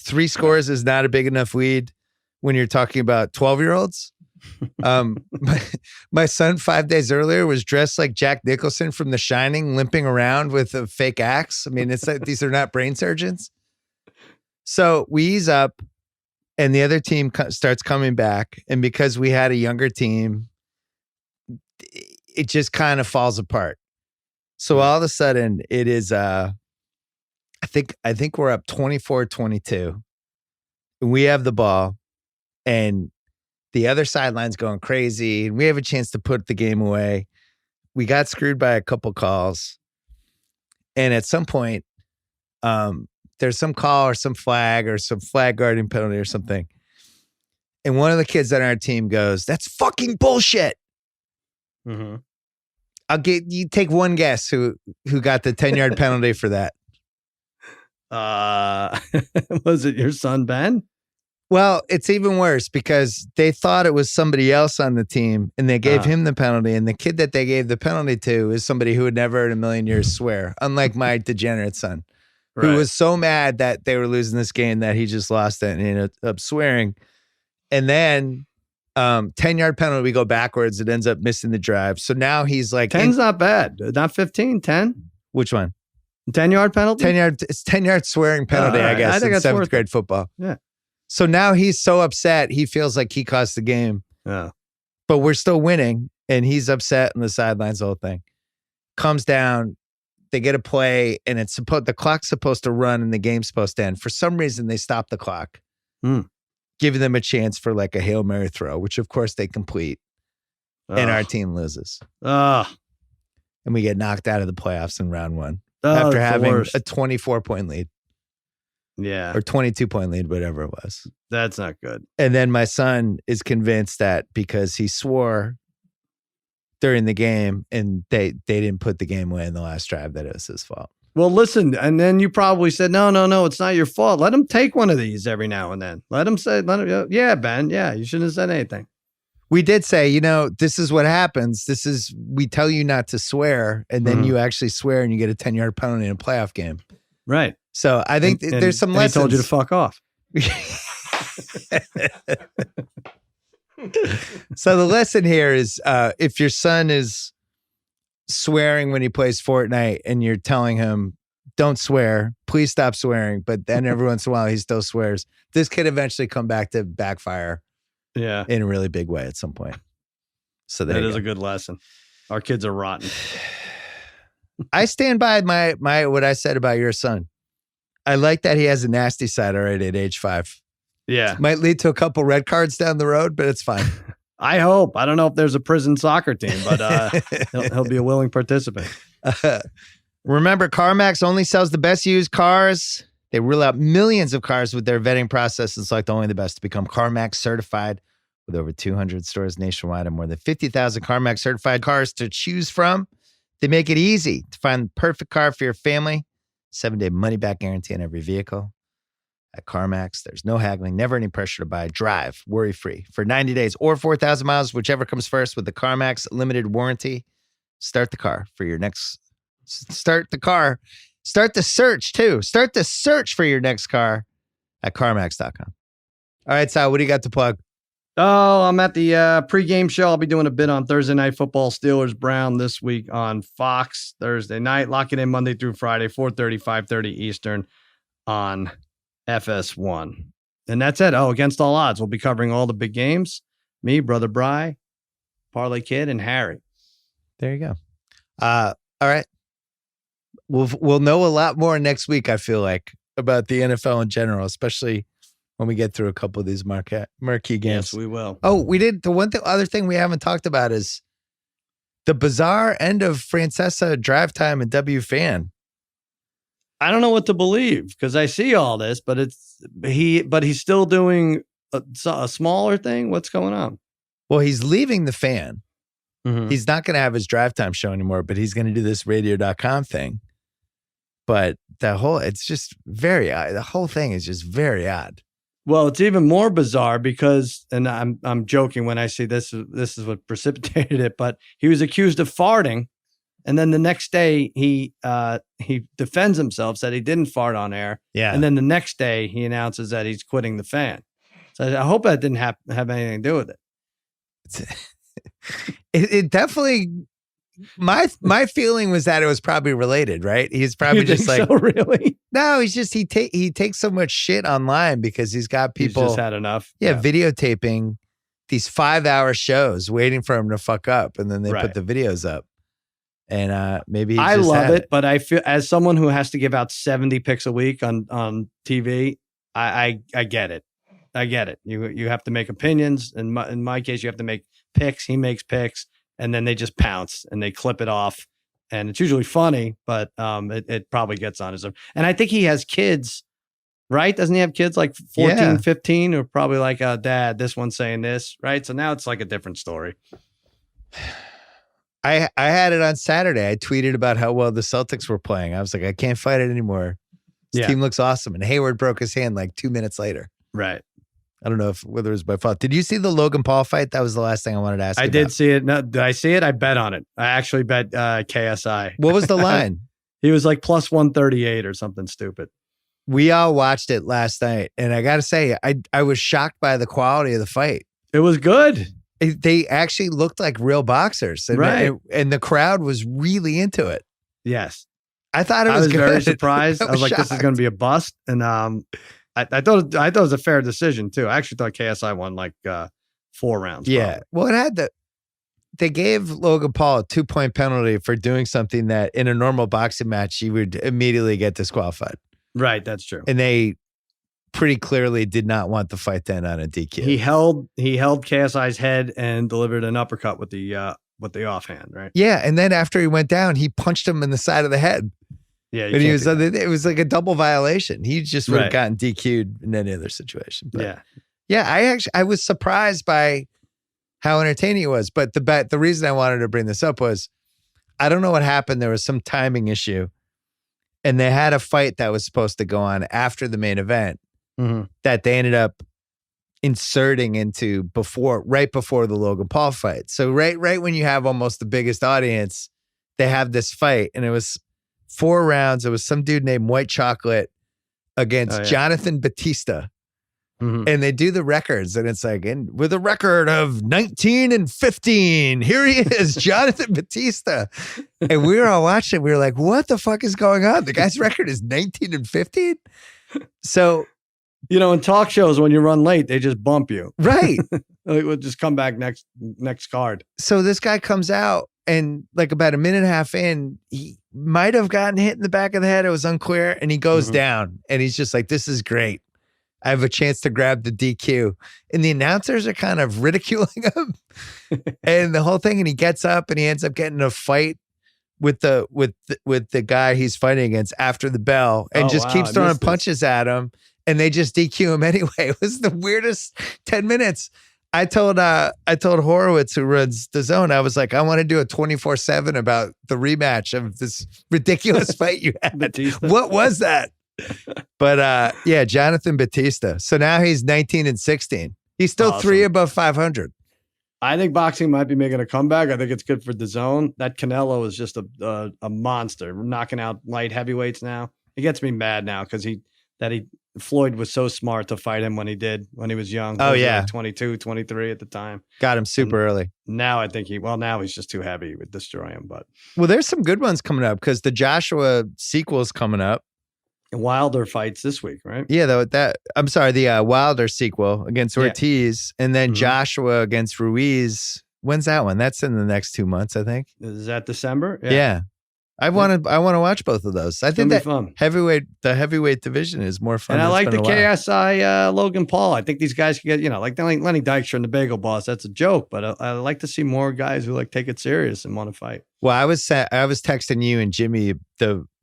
A: 3 scores is not a big enough lead when you're talking about 12-year-olds. My son 5 days earlier was dressed like Jack Nicholson from The Shining, limping around with a fake axe. I mean, it's like these are not brain surgeons. So we ease up, and the other team starts coming back. And because we had a younger team, it just kind of falls apart. So all of a sudden, it is. I think we're up 24-22, and we have the ball, and the other sideline's going crazy, and we have a chance to put the game away. We got screwed by a couple calls. And at some point, there's some call or some flag guarding penalty or something. And one of the kids on our team goes, "That's fucking bullshit."
B: Mm-hmm.
A: You take one guess who got the 10-yard penalty for that.
B: Was it your son, Ben?
A: Well, it's even worse because they thought it was somebody else on the team, and they gave him the penalty. And the kid that they gave the penalty to is somebody who would never in a million years swear, unlike my degenerate son, who was so mad that they were losing this game that he just lost it and ended up swearing. And then 10-yard penalty, we go backwards. It ends up missing the drive. So now he's like...
B: 10's not bad. Not 15, 10?
A: Which one?
B: 10-yard penalty?
A: 10-yard swearing penalty, I guess, in 7th grade football.
B: Yeah.
A: So now he's so upset, he feels like he cost the game.
B: Yeah.
A: But we're still winning, and he's upset on the sidelines, the whole thing. Comes down, they get a play, and the clock's supposed to run and the game's supposed to end. For some reason, they stop the clock, giving them a chance for like a Hail Mary throw, which of course they complete, and our team loses. And we get knocked out of the playoffs in round 1 after having a 24-point lead.
B: Yeah.
A: Or 22-point lead, whatever it was.
B: That's not good.
A: And then my son is convinced that because he swore during the game and they didn't put the game away in the last drive, that it was his fault.
B: Well, listen, and then you probably said, no, it's not your fault. Let him take one of these every now and then. Let him, yeah, Ben, yeah, you shouldn't have said anything.
A: We did say, this is what happens. We tell you not to swear, and then you actually swear and you get a 10-yard penalty in a playoff game.
B: Right.
A: So I think there's some lessons.
B: He told you to fuck off.
A: So the lesson here is if your son is swearing when he plays Fortnite and you're telling him, don't swear, please stop swearing. But then every once in a while he still swears. This could eventually come back to backfire in a really big way at some point. So that
B: is a good lesson. Our kids are rotten.
A: I stand by my what I said about your son. I like that he has a nasty side already at age 5.
B: Yeah.
A: Might lead to a couple red cards down the road, but it's fine.
B: I hope. I don't know if there's a prison soccer team, but he'll be a willing participant.
A: Remember, CarMax only sells the best used cars. They rule out millions of cars with their vetting process and select only the best to become CarMax certified. With over 200 stores nationwide and more than 50,000 CarMax certified cars to choose from, they make it easy to find the perfect car for your family. 7-day money-back guarantee on every vehicle. At CarMax, there's no haggling, never any pressure to buy. Drive worry-free for 90 days or 4,000 miles, whichever comes first with the CarMax limited warranty. Start the car for your next... Start the car. Start the search, too. Start the search for your next car at CarMax.com. All right, Sal, what do you got to plug?
B: Oh, I'm at the pregame show. I'll be doing a bit on Thursday Night Football, Steelers-Brown this week on Fox Thursday night. Lock it in Monday through Friday, 4:30, 5:30 Eastern on FS1. And that's it. Oh, Against All Odds. We'll be covering all the big games. Me, Brother Bry, Parlay Kid, and Harry.
A: There you go. All right. We'll know a lot more next week, I feel like, about the NFL in general, especially when we get through a couple of these marquee games.
B: Yes, we will.
A: Oh, we did. The other thing we haven't talked about is the bizarre end of Francesa drive time and W fan.
B: I don't know what to believe because I see all this, but he's still doing a smaller thing. What's going on?
A: Well, he's leaving the fan.
B: Mm-hmm.
A: He's not going to have his drive time show anymore, but he's going to do this radio.com thing. But it's just very odd. The whole thing is just very odd.
B: Well, it's even more bizarre because, and I'm joking when I say this is what precipitated it, but he was accused of farting, and then the next day he defends himself, said he didn't fart on air, and then the next day he announces that he's quitting the fan. So I hope that didn't have anything to do with it.
A: It definitely. My feeling was that it was probably related, right? He's probably just like,
B: so, really?
A: No, he's just he takes so much shit online because he's got people
B: he's just had enough.
A: Yeah, videotaping these 5-hour shows, waiting for him to fuck up, and then they put the videos up. And maybe
B: I love it, but I feel as someone who has to give out 70 picks a week on TV, I get it. I get it. You have to make opinions. In my case, you have to make picks. He makes picks. And then they just pounce and they clip it off. And it's usually funny, but it probably gets on his own. And I think he has kids, right? Doesn't he have kids like 14, 15, who are probably like, Dad, this one's saying this, right? So now it's like a different story.
A: I had it on Saturday. I tweeted about how well the Celtics were playing. I was like, I can't fight it anymore. This team looks awesome. And Hayward broke his hand like 2 minutes later.
B: Right.
A: I don't know whether it was my fault. Did you see the Logan Paul fight? That was the last thing I wanted to ask you about.
B: Did see it. No, did I see it? I bet on it. I actually bet KSI.
A: What was the line?
B: He was like plus 138 or something stupid.
A: We all watched it last night. And I got to say, I was shocked by the quality of the fight.
B: It was good.
A: They actually looked like real boxers. And, and the crowd was really into it.
B: Yes.
A: I thought I
B: was
A: good.
B: Very surprised. I was like,
A: shocked.
B: This is going to be a bust. And I thought it was a fair decision too. I actually thought KSI won like 4 rounds.
A: Yeah.
B: Probably.
A: Well, they gave Logan Paul a 2-point penalty for doing something that in a normal boxing match, he would immediately get disqualified.
B: Right. That's true.
A: And they pretty clearly did not want the fight to end on a DQ.
B: He held KSI's head and delivered an uppercut with the offhand. Right.
A: Yeah. And then after he went down, he punched him in the side of the head.
B: Yeah,
A: and it was like a double violation. He just would have gotten DQ'd in any other situation. But I was surprised by how entertaining it was. But the reason I wanted to bring this up was I don't know what happened. There was some timing issue, and they had a fight that was supposed to go on after the main event that they ended up inserting into right before the Logan Paul fight. So right when you have almost the biggest audience, they have this fight, and it was 4 rounds. It was some dude named White Chocolate against Jonathan Batista. And they do the records, and it's like, and with a record of 19-15, here he is, Jonathan Batista. And we were all watching. We were like, what the fuck is going on? The guy's record is 19-15. So,
B: in talk shows, when you run late, they just bump you.
A: Right.
B: We'll just come back next card.
A: So this guy comes out, and like about a minute and a half in, he might have gotten hit in the back of the head. It was unclear. And he goes down, and he's just like, this is great. I have a chance to grab the DQ. And the announcers are kind of ridiculing him and the whole thing. And he gets up, and he ends up getting in a fight with the guy he's fighting against after the bell, and keeps throwing punches at him. And they just DQ him anyway. It was the weirdest 10 minutes. I told Horowitz, who runs DAZN, I was like, I want to do a 24/7 about the rematch of this ridiculous fight you had. What was that? But Jonathan Batista. So now he's 19-16. He's still awesome. 3 above 500.
B: I think boxing might be making a comeback. I think it's good for DAZN. That Canelo is just a monster. We're knocking out light heavyweights now. It gets me mad now because Floyd was so smart to fight him when he was young.
A: Oh, yeah.
B: Like 22, 23 at the time.
A: Got him super early.
B: Now I think now he's just too heavy. He would destroy him. But
A: there's some good ones coming up because the Joshua sequel's coming up.
B: Wilder fights this week, right?
A: Yeah, the Wilder sequel against Ortiz, and then Joshua against Ruiz. When's that one? That's in the next 2 months, I think.
B: Is that December?
A: Yeah. I want to watch both of those. I think that
B: fun.
A: The heavyweight division is more fun.
B: And I like the KSI Logan Paul. I think these guys can get, like Lenny Dykstra and the Bagel Boss. That's a joke, but I like to see more guys who take it serious and want to fight. Well,
A: I was texting you and Jimmy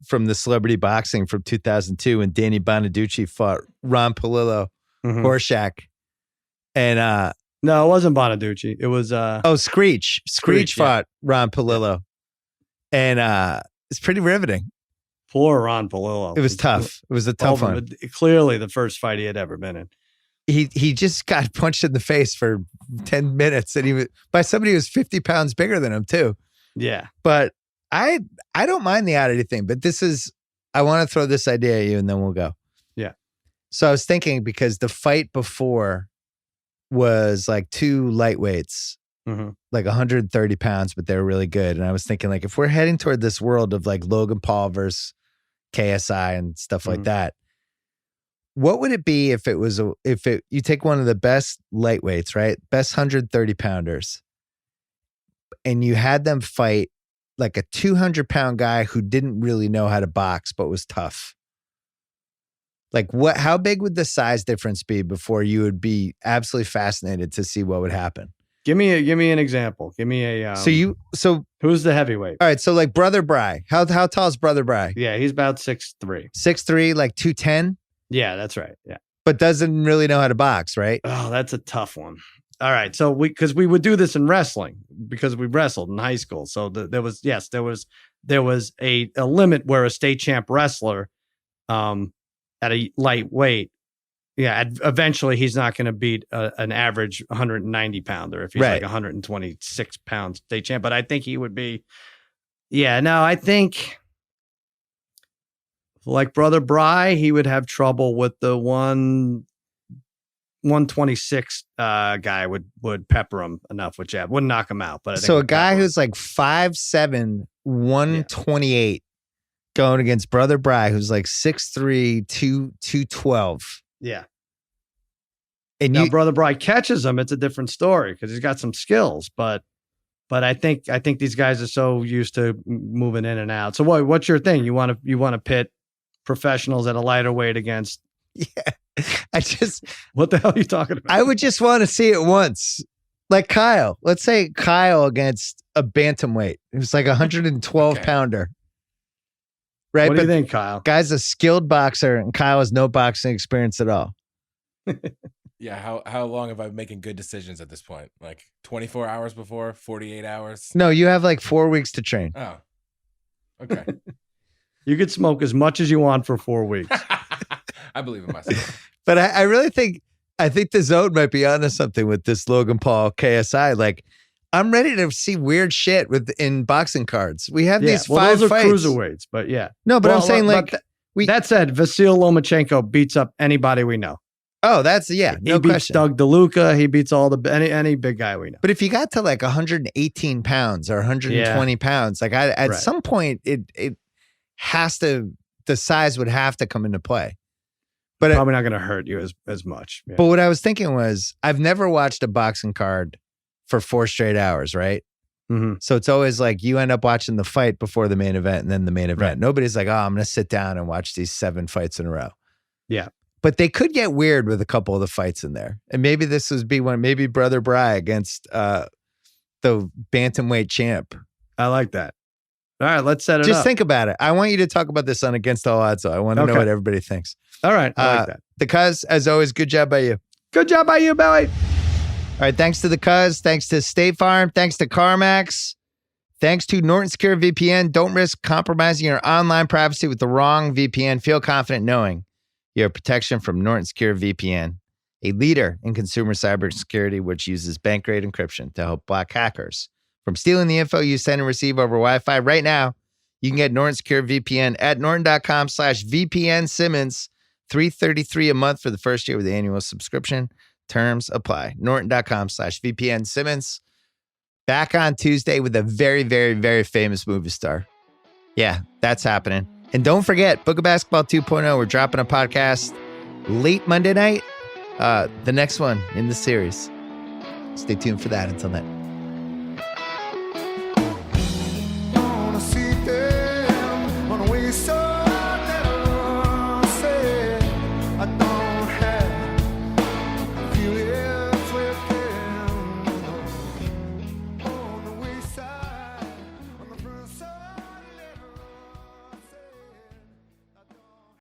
A: from the Celebrity Boxing from 2002 when Danny Bonaducci fought Ron Palillo, Horshack, and
B: no, it wasn't Bonaducci. It was
A: Screech. Screech fought Ron Palillo. And it's pretty riveting.
B: Poor Ron Palillo.
A: It was tough. It was a tough one.
B: Clearly the first fight he had ever been in.
A: He just got punched in the face for 10 minutes, and he was by somebody who was 50 pounds bigger than him too.
B: Yeah.
A: But I don't mind the oddity thing, but I want to throw this idea at you and then we'll go.
B: Yeah.
A: So I was thinking, because the fight before was like 2 lightweights, like 130 pounds, but they were really good. And I was thinking, like, if we're heading toward this world of like Logan Paul versus KSI and stuff like that, what would it be if you take one of the best lightweights, right? Best 130 pounders, and you had them fight like a 200-pound guy who didn't really know how to box, but was tough. Like how big would the size difference be before you would be absolutely fascinated to see what would happen?
B: Give me an example. Give me a.
A: So
B: who's the heavyweight?
A: All right. So like Brother Bry. How tall is Brother Bry?
B: Yeah, he's about 6'3".
A: 6'3", like 210.
B: Yeah, that's right. Yeah,
A: but doesn't really know how to box, right?
B: Oh, that's a tough one. All right. So because we would do this in wrestling because we wrestled in high school. So there was a limit where a state champ wrestler, at a lightweight. Yeah, eventually he's not going to beat an average 190 pounder if he's like 126 pounds state champ. But I think he would be. Yeah, no, I think like Brother Bry, he would have trouble with the 126 guy would pepper him enough with jab. Wouldn't knock him out, but I think
A: so a guy who's like 5'7", 128 going against Brother Bry, who's like 6'3", 212.
B: Yeah.
A: And
B: now Brother Bry catches him, it's a different story because he's got some skills, but I think these guys are so used to moving in and out. So what's your thing? You want to pit professionals at a lighter weight against?
A: Yeah.
B: What the hell are you talking about?
A: I would just want to see it once. Like Kyle. Let's say Kyle against a bantamweight. It was like 112 pounder. Right?
B: What do you think, Kyle?
A: Guy's a skilled boxer, and Kyle has no boxing experience at all.
D: Yeah, how long have I been making good decisions at this point? Like 24 hours before, 48 hours?
A: No, you have like 4 weeks to train.
D: Oh, okay.
B: You could smoke as much as you want for 4 weeks.
D: I believe in myself.
A: But I really think the DAZN might be onto something with this Logan Paul KSI. Like, I'm ready to see weird shit in boxing cards. We have these 5
B: those are
A: fights.
B: Cruiserweights, but yeah.
A: No, but I'm saying
B: that said, Vasyl Lomachenko beats up anybody we know.
A: Oh, that's no
B: he beats
A: question.
B: Doug DeLuca. He beats all the any big guy we know.
A: But if you got to like 118 pounds or 120 pounds, like at some point it has to, the size would have to come into play. But
B: probably not going to hurt you as much. Yeah.
A: But what I was thinking was, I've never watched a boxing card for 4 straight hours, right?
B: Mm-hmm.
A: So it's always like you end up watching the fight before the main event and then the main event.
B: Right.
A: Nobody's like, oh, I'm going to sit down and watch these 7 fights in a row.
B: Yeah.
A: But they could get weird with a couple of the fights in there. And maybe this would be one, maybe Brother Bry against the bantamweight champ.
B: I like that. All right, let's set it up.
A: Just think about it. I want you to talk about this on Against All Odds. So I want to know what everybody thinks.
B: All right, I like that.
A: The Cuz, as always, good job by you.
B: Good job by you, Billy.
A: All right, thanks to the Cuz, thanks to State Farm, thanks to CarMax, thanks to Norton Secure VPN. Don't risk compromising your online privacy with the wrong VPN. Feel confident knowing you have protection from Norton Secure VPN, a leader in consumer cybersecurity, which uses bank-grade encryption to help block hackers from stealing the info you send and receive over Wi-Fi. Right now, you can get Norton Secure VPN at norton.com/VPN Simmons, $333 a month for the first year with the annual subscription. Terms apply. Norton.com/VPN Simmons. Back on Tuesday with a very, very, very famous movie star. Yeah, that's happening. And don't forget, Book of Basketball 2.0, we're dropping a podcast late Monday night. The next one in the series. Stay tuned for that. Until then.